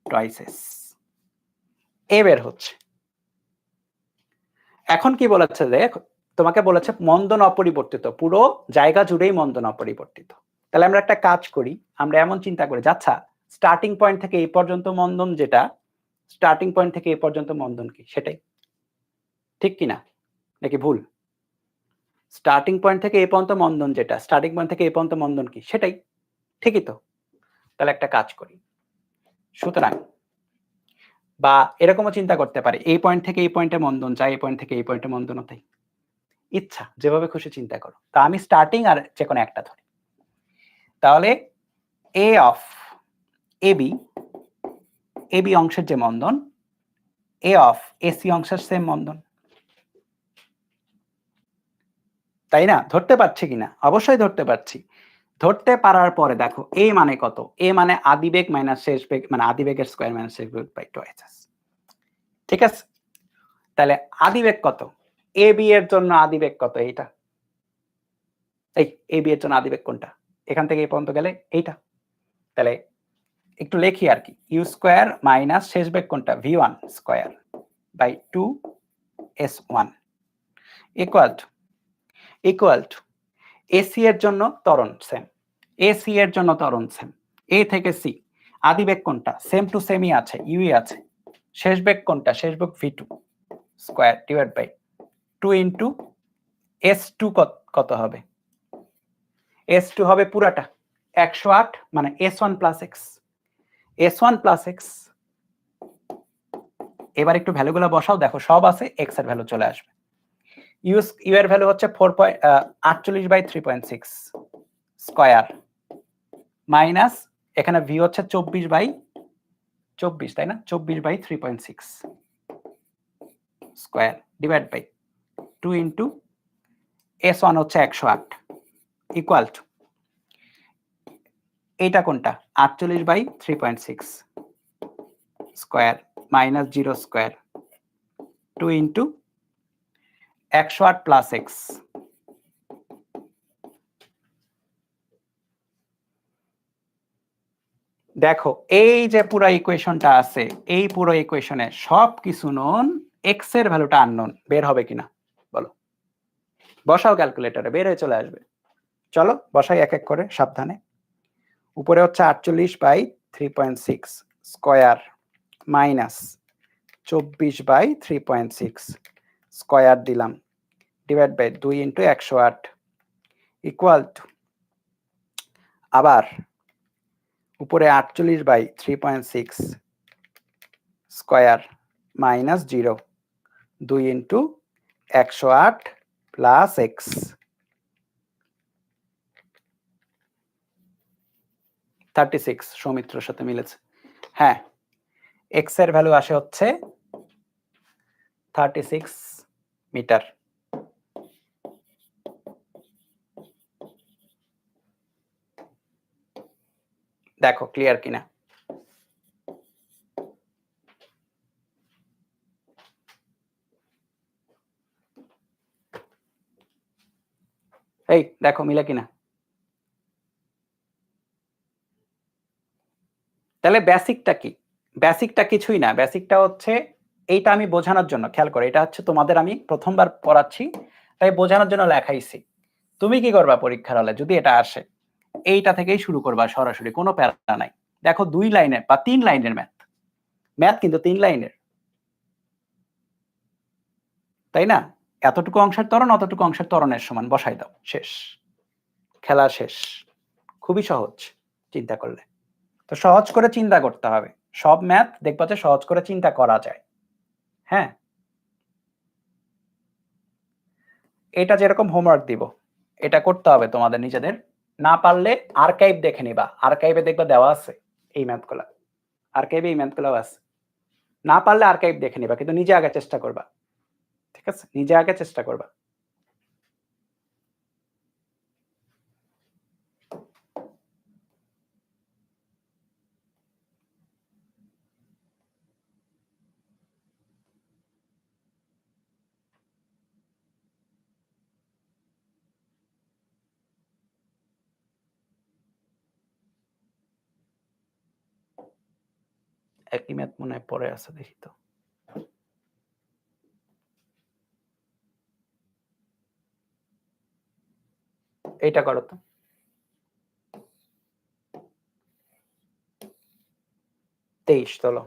two a s, a বের হচ্ছে। এখন কি বলেছে, যে তোমাকে বলেছে মন্দন অপরিবর্তিত, পুরো জায়গা জুড়েই মন্দন অপরিবর্তিত। তাহলে আমরা একটা কাজ করি, আমরা এমন চিন্তা করি, আচ্ছা স্টার্টিং পয়েন্ট থেকে এই পর্যন্ত মন্দন যেটা, স্টার্টিং পয়েন্ট থেকে এই পর্যন্ত মন্দন কি, সেটাই ঠিক কিনা নাকি ভুল? স্টার্টিং পয়েন্ট থেকে এই পর্যন্ত মন্দন যেটা, স্টার্টিং পয়েন্ট থেকে এই পর্যন্ত মন্দন কি, সেটাই ঠিকই তো। তাহলে একটা কাজ করি, সুতরাং বা এরকমও চিন্তা করতে পারি, এই পয়েন্ট থেকে এই পয়েন্টে মন্দন যায়, এই পয়েন্ট থেকে এই পয়েন্টে মন্দন হতেই, ইচ্ছা যেভাবে খুশি চিন্তা করো। তা আমি স্টার্টিং আর যে কোনো একটা ধরি, তাহলে এ অফ এবি, এবি অংশের যে মন্দন, এ অফ এসি অংশের সেম মন্দন, তাই না? ধরতে পারছি কিনা? অবশ্যই ধরতে পারছি। ধরতে পারার পরে দেখো এ মানে কত, এ মানে আদি বেগ মাইনাস শেষ বেগ, মানে আদি বেগের স্কয়ার মাইনাস শেষ বেগ বাই 2s, ঠিক আছে? তাহলে আদি বেগ কত, এ বি এর জন্য আদি বেগ কত, এইটা, এই এ বি এর জন্য আদি বেগ কোনটা, এখান থেকে এই পর্যন্ত গেলে এইটা। তাহলে একটু লেখি আর কি, ইউ স্কয়ার মাইনাস শেষ বেগ কোনটা, v1 square by 2s1 equal to AC এর জন্য ত্বরণ সেম, এসি এর জন্য ত্বরণ সেম, এ থেকে সি আদি বেগ কোনটা, সেম টু সেমই আছে, ইউই আছে। শেষ বেগ কোনটা, শেষ বেগ v2 square divide by 2 into S2 কত হবে? S2 হবে পুরাটা 108 মানে S1 plus x, S1 plus x। এবার একটু ভ্যালুগুলো বসাও, দেখো সব আছে, x এর ভ্যালু চলে আসবে। ইউ এর ভ্যালু হচ্ছে 48/3.6 স্কয়ার মাইনাস এখানে ভি হচ্ছে 24/24, তাই না? 24/3.6 square divide by 2 into S1 হচ্ছে 108 ইকুয়াল টু এটা কোনটা 48/3.6 square minus 0 square 2 into 108 plus x। দেখো এই যে পুরো ইকুয়েশনটা আছে, এই পুরো ইকুয়েশনে সব কিছু নন, x এর ভ্যালুটা আননোন, বের হবে কিনা বলো? বসাও ক্যালকুলেটরে, বের হয়ে চলে আসবে। চলো বসাই এক এক করে সাবধানে। উপরে হচ্ছে 48/3.6 স্কয়ার মাইনাস 24/3.6 স্কয়ার দিলাম divide by 2 into 108 equal to আবার উপরে 48/3.6 square minus 0 2 into 108 plus x। সৌমিত্রর সাথে মিলেছে। হ্যাঁ, x এর ভ্যালু আসে হচ্ছে 36 মিটার। দেখো ক্লিয়ার কিনা? এই দেখো মিলে কিনা? তাহলে বেসিকটা কি? বেসিকটা কিছুই না, বেসিকটা হচ্ছে এইটা আমি বোঝানোর জন্য, খেয়াল করো, এটা হচ্ছে তোমাদের আমি প্রথমবার পড়াচ্ছি তাই বোঝানোর জন্য লেখাইছি। তুমি কি করবা পরীক্ষার হলে যদি এটা আসে, এইটা থেকেই শুরু করবা সরাসরি, কোনো প্যারা নাই। দেখো 2 লাইনের বা 3 লাইনের ম্যাথ, ম্যাথ কিন্তু 3 লাইনের, তাই না? এতটুকু অংশের ত্বরণ অতটুকু অংশের ত্বরণের সমান, বসাই দাও, শেষ, খেলা শেষ। খুবই সহজ চিন্তা করলে। তো সহজ করে চিন্তা করতে হবে, সব ম্যাথ দেখবা যে সহজ করে চিন্তা করা যায়। হ্যাঁ, এটা যেরকম হোমওয়ার্ক দিব, এটা করতে হবে তোমাদের নিজেদের। না পারলে আর্কাইভ দেখে নিবা, আর্কাইভে দেখবা দেওয়া আছে এই ম্যাথগুলা, আর্কাইভে এই ম্যাথগুলাও আছে। না পারলে আর্কাইভ দেখে নিবা, কিন্তু নিজে আগে চেষ্টা করবা, ঠিক আছে? নিজে আগে চেষ্টা করবা। একই ম্যাথ মনে হয় পরে আছে, দেখি তো। এইটা করো তো। 23 চলো।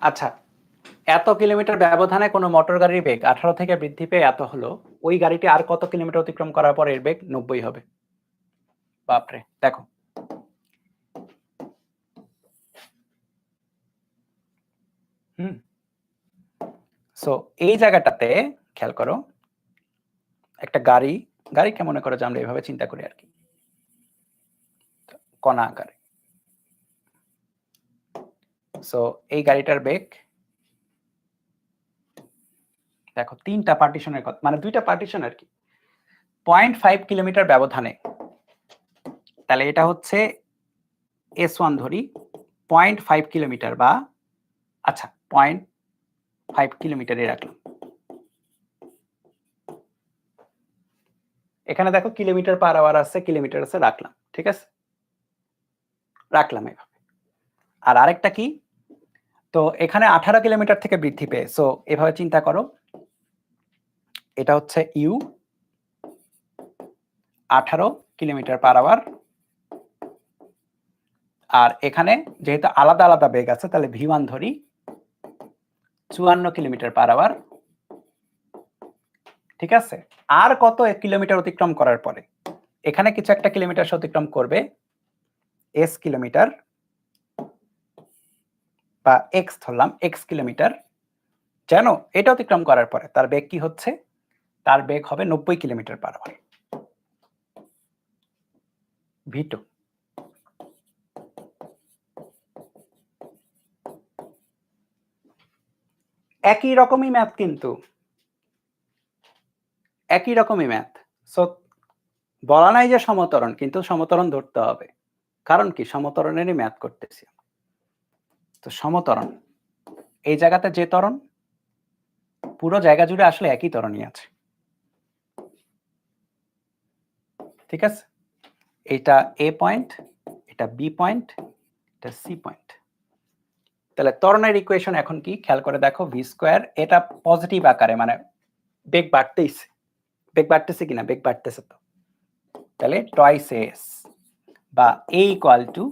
আচ্ছা, এত কিলোমিটার ব্যবধানে কোনো মোটর গাড়ির বেগ 18 থেকে বৃদ্ধি পেয়ে এত হলো, ওই গাড়িটি আর কত কিলোমিটার অতিক্রম করার পর এর বেগ 90 হবে? বাপরে! দেখো। সো এই জায়গাটাতে খেয়াল করো, একটা গাড়িকে মনে করো যে আমরা এভাবে চিন্তা করি আরকি। কণা আকারে। সো এই গাড়িটার বেগ দেখো 3টা পার্টিশনের কথা, মানে 2টা পার্টিশন আরকি। 0.5 কিলোমিটার ব্যবধানে। তাহলে এটা হচ্ছে S1 ধরি, 0.5 কিলোমিটার বা আচ্ছা 0.5 কিলোমিটারই রাখলাম। এখানে দেখো কিলোমিটার পার আওয়ার আছে, কিলোমিটার আছে, রাখলাম। ঠিক আছে? রাখলাম এভাবে। আর আরেকটা কি? তো এখানে 18 কিলোমিটার থেকে বৃদ্ধি পেয়ে, সো এভাবে চিন্তা করো, এটা হচ্ছে ইউ 18 কিলোমিটার পার আওয়ার, আর এখানে যেহেতু আলাদা আলাদা বেগ আছে তাহলে ভি1 ধরি 54 কিলোমিটার পার আওয়ার। ঠিক আছে? আর কত কিলোমিটার অতিক্রম করার পরে এখানে কিছু একটা কিলোমিটার সে অতিক্রম করবে, এস কিলোমিটার বা এক্স ধরলাম, এক্স কিলোমিটার, যেন এটা অতিক্রম করার পরে তার বেগ কি হচ্ছে? তার বেগ হবে 90 কিলোমিটার পার আওয়ার। ভি2 একই রকমই ম্যাথ, কিন্তু একই রকমই ম্যাথ। সো বলা নাই যে সমতরণ, কিন্তু সমতরণ ধরতে হবে, কারণ কি সমতরণেরই ম্যাথ করতেছি। তো সমতরণ এই জায়গাতে যে ত্বরণ, পুরো জায়গা জুড়ে আসলে একই ত্বরণই আছে। ঠিক আছে? এটা এ পয়েন্ট, এটা বি পয়েন্ট, এটা সি পয়েন্ট। তাহলে ত্বরণের ইকুয়েশন এখন কি খেয়াল করে দেখো, ভি স্কয়ার, এটা পজিটিভ আকারে, মানে বেগ বাড়তেইছে, বেগ বাড়তেছে কিনা, বেগ বাড়তেছে। তো তাহলে টয়েস এস বা এ ইকুয়াল টু,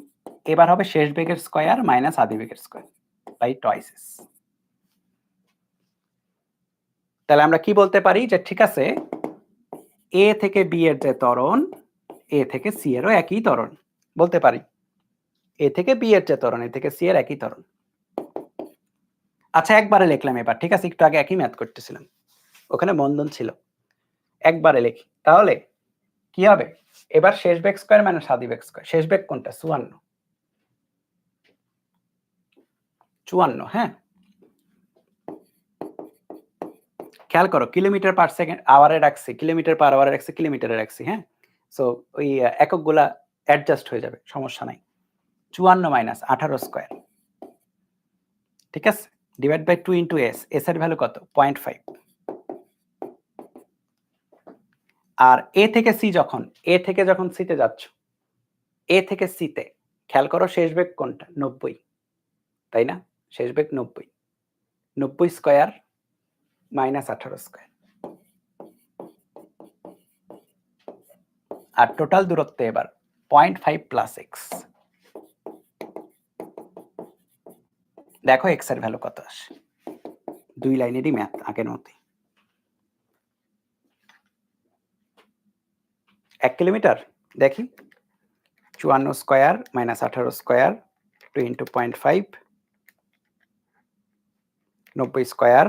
এবার হবে শেষ বেগের স্কয়ার মাইনাস আদি বেগের স্কয়ার বাই টয়েস এস। তাহলে আমরা কি বলতে পারি যে ঠিক আছে, এ থেকে বি এর যে ত্বরণ, এ থেকে সি এরও একই ত্বরণ বলতে পারি। এ থেকে বি এর যে ত্বরণ, এ থেকে সি এর একই ত্বরণ। আচ্ছা একবারে লিখলাম এবার, ঠিক আছে? একটু আগে একই ম্যাথ করতেছিলাম, ওখানে বন্ধন ছিল। একবারে লিখি তাহলে কি হবে, এবার শেষ বেগ স্কয়ার মাইনাস আদি বেগ স্কয়ার। শেষ বেগ কোনটা? 54। হ্যাঁ, খেয়াল করো, কিলোমিটার পার সেকেন্ড আওয়ারে রাখছি, কিলোমিটার পার আওয়ারে রাখছি, কিলোমিটারে রাখছি। হ্যাঁ, সো ওই এককগুলা অ্যাডজাস্ট হয়ে যাবে, সমস্যা নাই। 54 মাইনাস 18 স্কয়ার, ঠিক আছে, divide by 2 into S. S এর ভ্যালু কত? 0.5। আর এ থেকে সি, এ থেকে যখন সি তে যাচ্ছ, এ থেকে সি তে খেয়াল করো শেষ বেগ কোনটা? 90, তাই না? শেষ বেগ 90, 90 স্কয়ার মাইনাস 18 স্কয়ার। আর টোটাল দূরত্ব এবার 0.5 প্লাস এক্স। দেখো এক্স এর ভ্যালু কত আসে, দুই লাইনেরই ম্যাথ আগের মতোই। 1 কিলোমিটার দেখি, 54 square minus 18 square 2 into 0.5, 90 square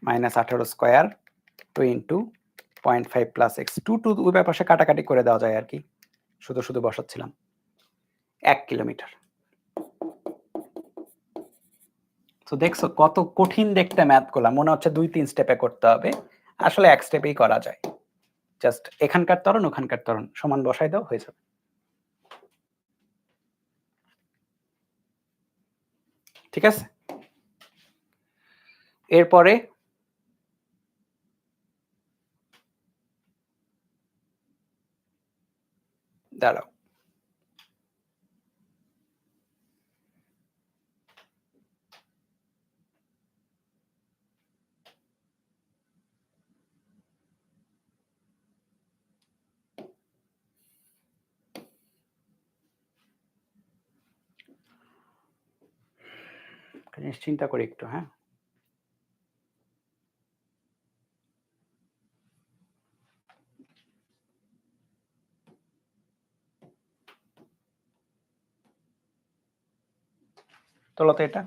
minus 18 square 2 into 0.5 plus x. 2 উভয় পাশে কাটাকাটি করে দেওয়া যায় আর কি, শুধু শুধু বসাচ্ছিলাম। 1 কিলোমিটার। তো দেখছো কত কঠিন দেখতে ম্যাথ গুলা, মনে হচ্ছে 2-3 স্টেপে করতে হবে, আসলে এক স্টেপেই করা যায়। জাস্ট এখানকার ত্বরণ ওখানকার ত্বরণ সমান বসাই দাও, হয়ে যাবে। ঠিক আছে? এরপরে দাঁড়াও, জিনিস চিন্তা করি একটু, হ্যাঁ? তোলো তো এটা।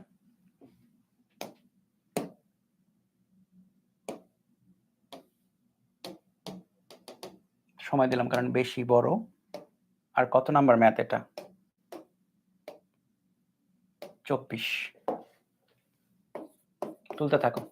সময় দিলাম কারণ বেশি বড়। আর কত নাম্বার ম্যাথ এটা? 24। তুলতে থাকো।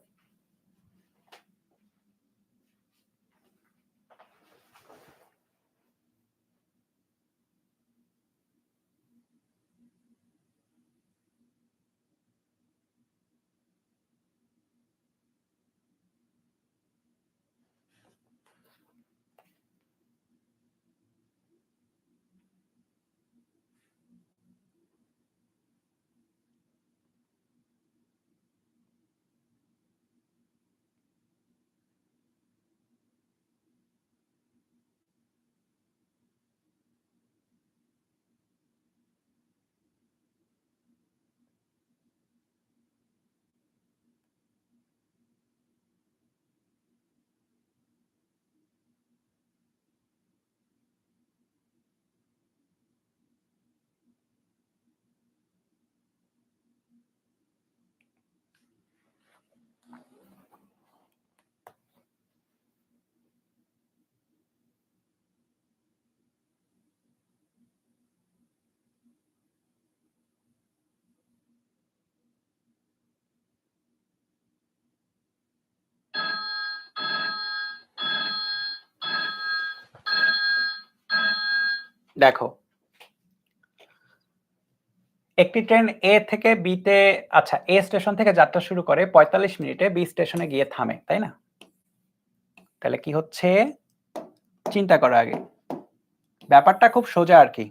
দেখো, একটি ট্রেন এ থেকে বি তে, আচ্ছা, এ স্টেশন থেকে যাত্রা শুরু করে 45 মিনিটে বি স্টেশনে গিয়ে থামে, তাই না? তাহলে কি হচ্ছে, চিন্তা করো আগে। ব্যাপারটা খুব সোজা আর কি।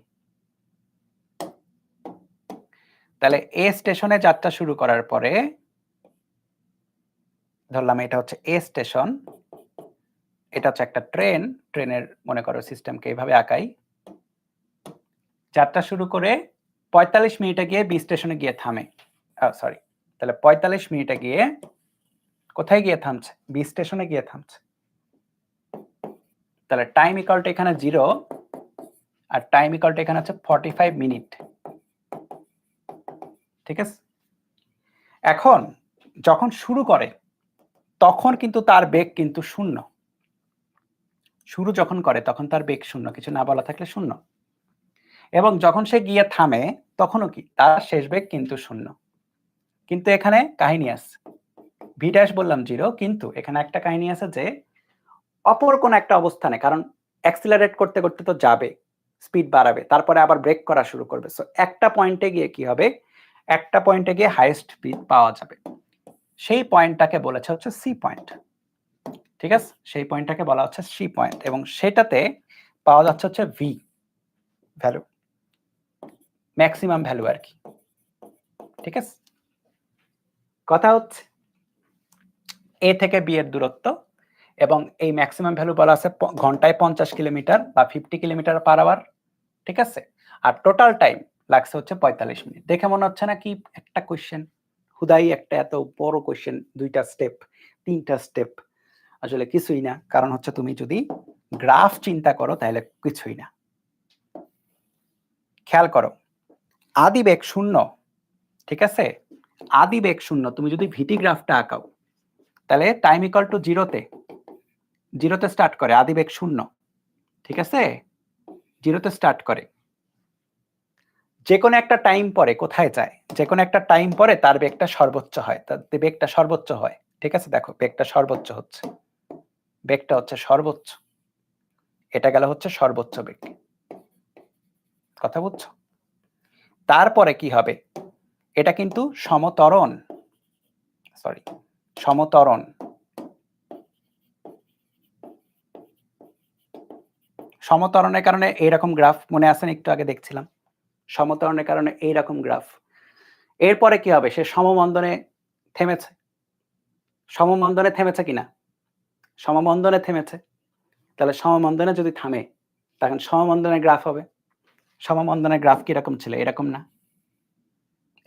তাহলে এ স্টেশনে যাত্রা শুরু করার পরে ধরলাম এটা হচ্ছে এ স্টেশন, এটা হচ্ছে একটা ট্রেন, ট্রেনের মনে করো সিস্টেমকে এইভাবে আঁকাই। যাত্রা শুরু করে 45 মিনিটে গিয়ে বি স্টেশনে গিয়ে থামে, সরি, তাহলে 45 মিনিটে গিয়ে কোথায় গিয়ে থামছে? বি স্টেশনে গিয়ে থামছে। তাহলে টাইম ইকুয়াল টু এখানে 0 আর টাইম ইকুয়াল টু এখানে হচ্ছে 45 মিনিট, ঠিক আছে? এখন যখন শুরু করে তখন কিন্তু তার বেগ কিন্তু 0। শুরু যখন করে তখন তার বেগ 0, কিছু না বলা থাকলে 0। এবং যখন সে গিয়ে থামে তখনও কি তার শেষ বেগ কিন্তু 0। কিন্তু এখানে কাহিনী আছে, ভি ড্যাশ বললাম 0, কিন্তু এখানে একটা কাহিনী আছে যে অপর কোন একটা অবস্থানে, কারণ অ্যাক্সিলারেট করতে করতে তো যাবে, স্পিড বাড়াবে, তারপরে আবার ব্রেক করা শুরু করবে। সো একটা পয়েন্টে গিয়ে কি হবে, একটা পয়েন্টে গিয়ে হাইয়েস্ট স্পিড পাওয়া যাবে। সেই পয়েন্টটাকে বলেছে হচ্ছে সি পয়েন্ট, ঠিক আছে? সেই পয়েন্টটাকে বলা হচ্ছে সি পয়েন্ট, এবং সেটাতে পাওয়া যাচ্ছে হচ্ছে ভি ভ্যালু, ম্যাক্সিমাম ভ্যালু আর কি, ঠিক আছে? কথা হচ্ছে এ থেকে বি এর দূরত্ব, এবং এই ম্যাক্সিমাম ভ্যালু বলা আছে ঘন্টায় 50 কিলোমিটার বা 50 কিলোমিটার পার আওয়ার, ঠিক আছে? আর টোটাল টাইম লাগছে হচ্ছে 45 মিনিট। দেখে মনে হচ্ছে না কি একটা কোশ্চেন, হুদাই একটা এত বড় কোশ্চেন, 2টা স্টেপ 3টা স্টেপ, আসলে কিছুই না। কারণ হচ্ছে তুমি যদি গ্রাফ চিন্তা করো তাহলে কিছুই না। খেয়াল করো, আদি বেগ 0, ঠিক আছে? আদি বেগ 0, তুমি যদি ভিটি গ্রাফটা আঁকাও তাহলে টাইম ইকুয়াল টু 0তে, 0তে স্টার্ট করে, আদি বেগ 0, ঠিক আছে? 0তে স্টার্ট করে, যে কোনো একটা টাইম পরে কোথায় যায়? যে কোনো একটা টাইম পরে তার বেগটা সর্বোচ্চ হয়, তার বেগটা সর্বোচ্চ হয়, ঠিক আছে? দেখো বেগটা সর্বোচ্চ হচ্ছে, বেগটা হচ্ছে সর্বোচ্চ, এটা গেল হচ্ছে সর্বোচ্চ বেগ, কথা বুঝছো? তারপরে কি হবে, এটা কিন্তু সমতরণ, সরি, সমতরণ, সমতরণের কারণে এইরকম গ্রাফ মনে আছে না, একটু আগে দেখছিলাম, সমতরণের কারণে এইরকম গ্রাফ। এরপরে কি হবে, সে সমমন্দনে থেমেছে, সমমন্দনে থেমেছে কিনা? সমমন্দনে থেমেছে, তাহলে সমমন্দনে যদি থামে তখন সমমন্দনের গ্রাফ হবে। সমমন্দনের গ্রাফ কি এরকম ছিল? এরকম না?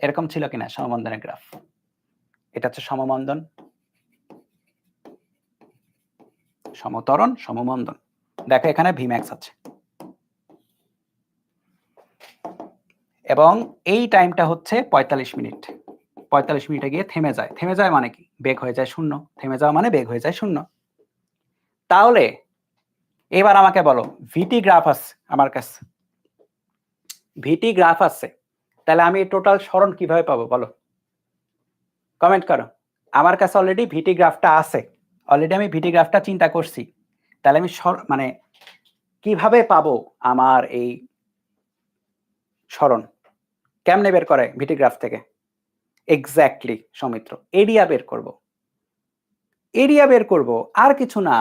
এরকম ছিল কিনা সমমন্দনের গ্রাফ? এটা হচ্ছে সমমন্দন, সমতরণ, সমমন্দন। দেখো এখানে ভিম্যাক্স আছে এবং এই টাইমটা হচ্ছে 45 মিনিট। 45 মিনিটে গিয়ে থেমে যায়। থেমে যায় মানে কি? বেগ হয়ে যায় শূন্য। থেমে যাওয়া মানে বেগ হয়ে যায় শূন্য। তাহলে এবার আমাকে বলো, ভিটি গ্রাফ আছে আমার কাছে, ভিটি গ্রাফ আছে, তাহলে আমি টোটাল সরণ কিভাবে পাবো বলো? কমেন্ট করো। আমার কাছে অলরেডি ভিটি গ্রাফটা আছে, অলরেডি আমি ভিটি গ্রাফটা চিন্তা করছি, তাহলে আমি মানে কিভাবে পাবো আমার এই সরণ? কেমনে বের করে ভিটি গ্রাফ থেকে? এক্স্যাক্টলি সৌমিত্র, এরিয়া বের করব। এরিয়া বের করব, আর কিছু না।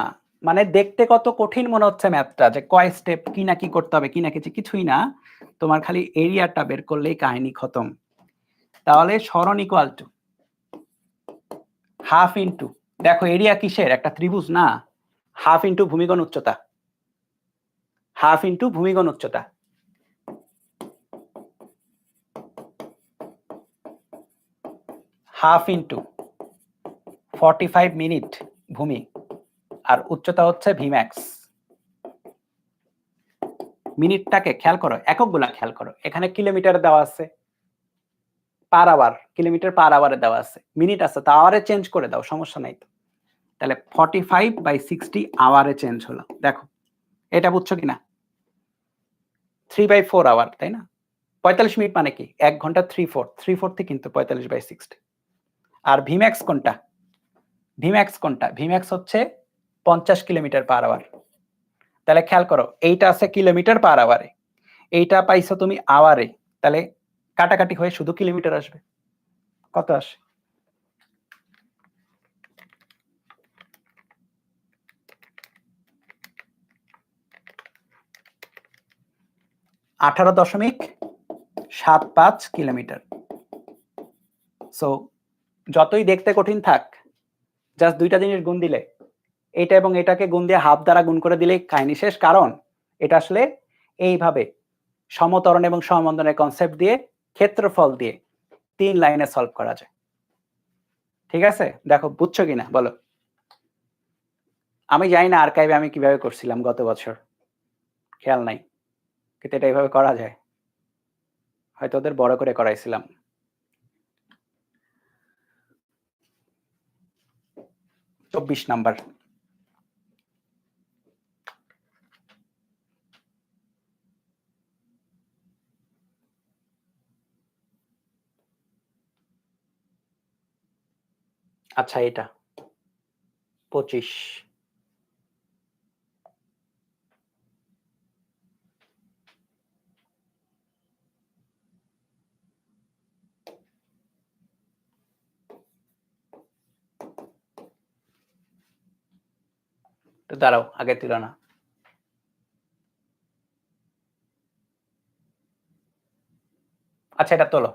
মানে দেখতে কত কঠিন মনে হচ্ছে ম্যাথটা, যে কয় স্টেপ কি না কি করতে হবে, কি না কিছুই না, তোমার খালি এরিয়াটা বের করলেই কাহিনী খতম। তাহলে সরণ ইকুয়াল টু হাফ ইন্টু, দেখো এরিয়া কিসের? একটা ত্রিভুজ না, হাফ ইন্টু ভূমিগণ উচ্চতা, হাফ ইন্টু ভূমিগণ উচ্চতা। হাফ ইন্টু 45 মিনিট ভূমি, আর উচ্চতা হচ্ছে ভিম্যাক্স। মিনিটটাকে খেয়াল করো, এককগুলা খেয়াল করো, এখানে কিলোমিটার দেওয়া আছে, পার আওয়ার, কিলোমিটার পার আওয়ারে দেওয়া আছে, মিনিট আছে তা আওয়ারে চেঞ্জ করে দাও, সমস্যা নাই তো। তাহলে 45/60 আওয়ারে চেঞ্জ হলো। দেখো এটা বুঝছো কিনা? 3/4 আওয়ার, তাই না? 45 মিনিট মানে কি? 1 ঘন্টা 3/4 কিন্তু 45/60। আর ভিম্যাক্স কোনটা? ভিম্যাক্স কোনটা? ভিম্যাক্স হচ্ছে 50 কিলোমিটার পার আওয়ার। তাহলে খেয়াল করো, এইটা আছে কিলোমিটার পার আওয়ারে, এইটা পাইছো তুমি আওয়ারে, তাহলে কাটাকাটি হয়ে শুধু কিলোমিটার আসবে। কত আসে? 18.75 কিলোমিটার। সো যতই দেখতে কঠিন থাক, জাস্ট দুইটা জিনিস গুণ দিলে, এটা এবং এটাকে গুণ দিয়ে হাফ দ্বারা গুণ করে দিলেই কাহিনী শেষ। কারণ এটা আসলে এইভাবে সমতরণ এবং সমমন্দনের কনসেপ্ট দিয়ে, ক্ষেত্রফল দিয়ে 3 লাইনে সলভ করা যায়। ঠিক আছে, দেখো বুঝছো কিনা বলো? আমি জানি না আর্কাইভে আমি কিভাবে করছিলাম গত বছর, খেয়াল নাই, কিন্তু এটা এইভাবে করা যায়। হয়তো ওদের বড় করে করাইছিলাম। চব্বিশ নাম্বার। আচ্ছা এটা 25। তো দাঁড়াও, আগে তুলো না। আচ্ছা এটা তোলো,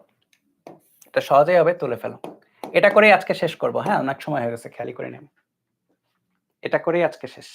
এটা সহজেই হবে, তুলে ফেলো। এটা করেই আজকে শেষ করব। হ্যাঁ, অনেক সময় হয়ে গেছে, খেয়ালই করে নেব। এটা করেই আজকে শেষ।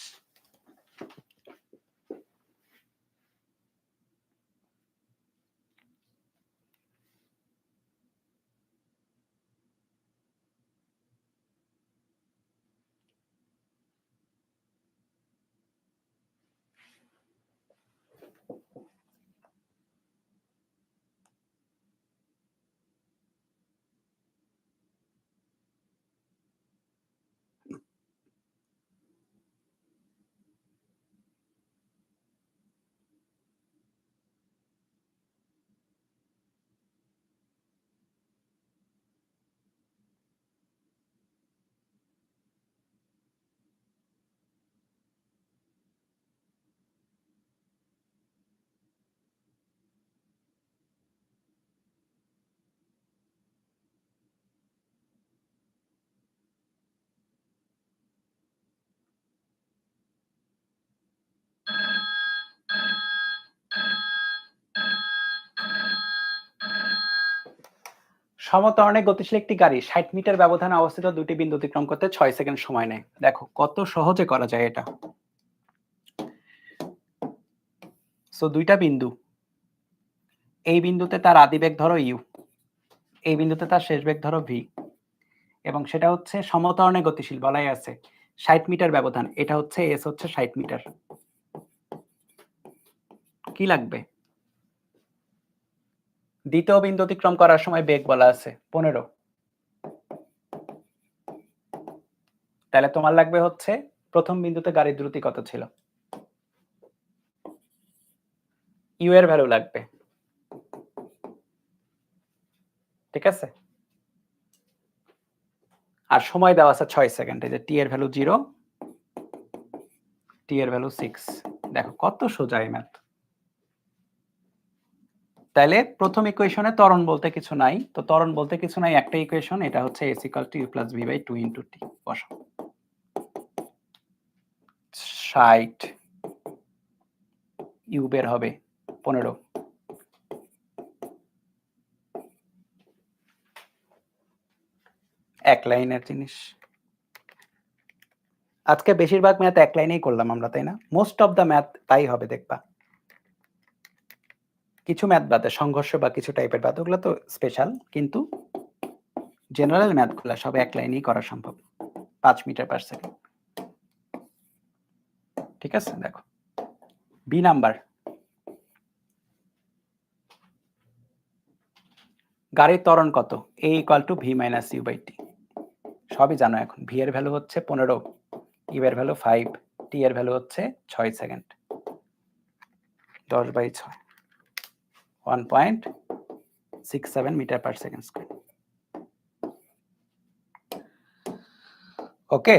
সমতরণে গতিশীল একটি গাড়ি 60 মিটার ব্যবধানে অবস্থিত দুটি বিন্দু অতিক্রম করতে 6 সেকেন্ড সময় নেয়। দেখো কত সহজে করা যায় এটা। সো দুইটা বিন্দু, এই বিন্দুতে তার আদি বেগ ধরো ইউ, এই বিন্দুতে তার শেষ বেগ ধরো ভি, এবং সেটা হচ্ছে সমত্বরণে গতিশীল বলাই আছে 60 মিটার ব্যবধান, এটা হচ্ছে এস হচ্ছে 60 মিটার। কি লাগবে? দ্বিতীয় বিন্দু অতিক্রম করার সময় বেগ বলা আছে 15। তাহলে তোমার লাগবে হচ্ছে প্রথম বিন্দুতে গাড়ির দ্রুতি কত ছিল, ইউ এর ভ্যালু লাগবে, ঠিক আছে? আর সময় দেওয়া আছে 6 সেকেন্ড, এই যে টি এর ভ্যালু 0, টি এর ভ্যালু 6। দেখো কত সোজা এই ম্যাথ। তাহলে প্রথম ইকুয়েশনে ত্বরণ বলতে কিছু নাই, তো ত্বরণ বলতে কিছু নাই, একটা ইকুয়েশন, এটা হচ্ছে s = u + v / 2 * t। বসাও 60, ইউ বের হবে 15। এক লাইনের জিনিস। আজকে বেশিরভাগ ম্যাথ এক লাইনেই করলাম আমরা, তাই না? মোস্ট অফ দ্য ম্যাথ তাই হবে দেখবা। কিছু ম্যাথ বাদে, সংঘর্ষ বা কিছু টাইপের ম্যাথ, ওগুলো তো স্পেশাল, কিন্তু জেনারেল ম্যাথগুলো সব এক লাইনেই করা সম্ভব 5 মিটার/সেকেন্ড। ঠিক আছে? দেখো বি নাম্বার, গাড়ির ত্বরণ কত? a = v - u/t। সবই জানো এখন। v এর ভ্যালু হচ্ছে 15, u এর ভ্যালু 5, t এর ভ্যালু হচ্ছে 6 সেকেন্ড। 10/6 1.67 metre per second square. ওকে,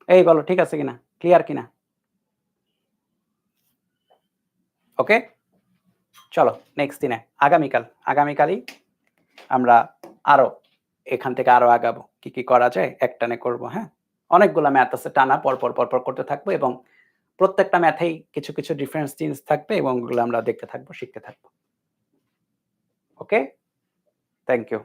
এই বলো ঠিক আছে কিনা, ক্লিয়ার কিনা? ওকে, চলো নেক্সট দিনে, আগামীকালই আমরা আরো এখান থেকে আরো আগাবো, কি কি করা যায় একটানে করব। হ্যাঁ, অনেকগুলা ম্যাথ আছে, টানা পরপর করতে থাকবো, এবং প্রত্যেকটা ম্যাথেই কিছু কিছু ডিফারেন্স জিনিস থাকবে, এবং ওগুলো আমরা দেখতে থাকবো, শিখতে থাকবো। ওকে, থ্যাংক ইউ।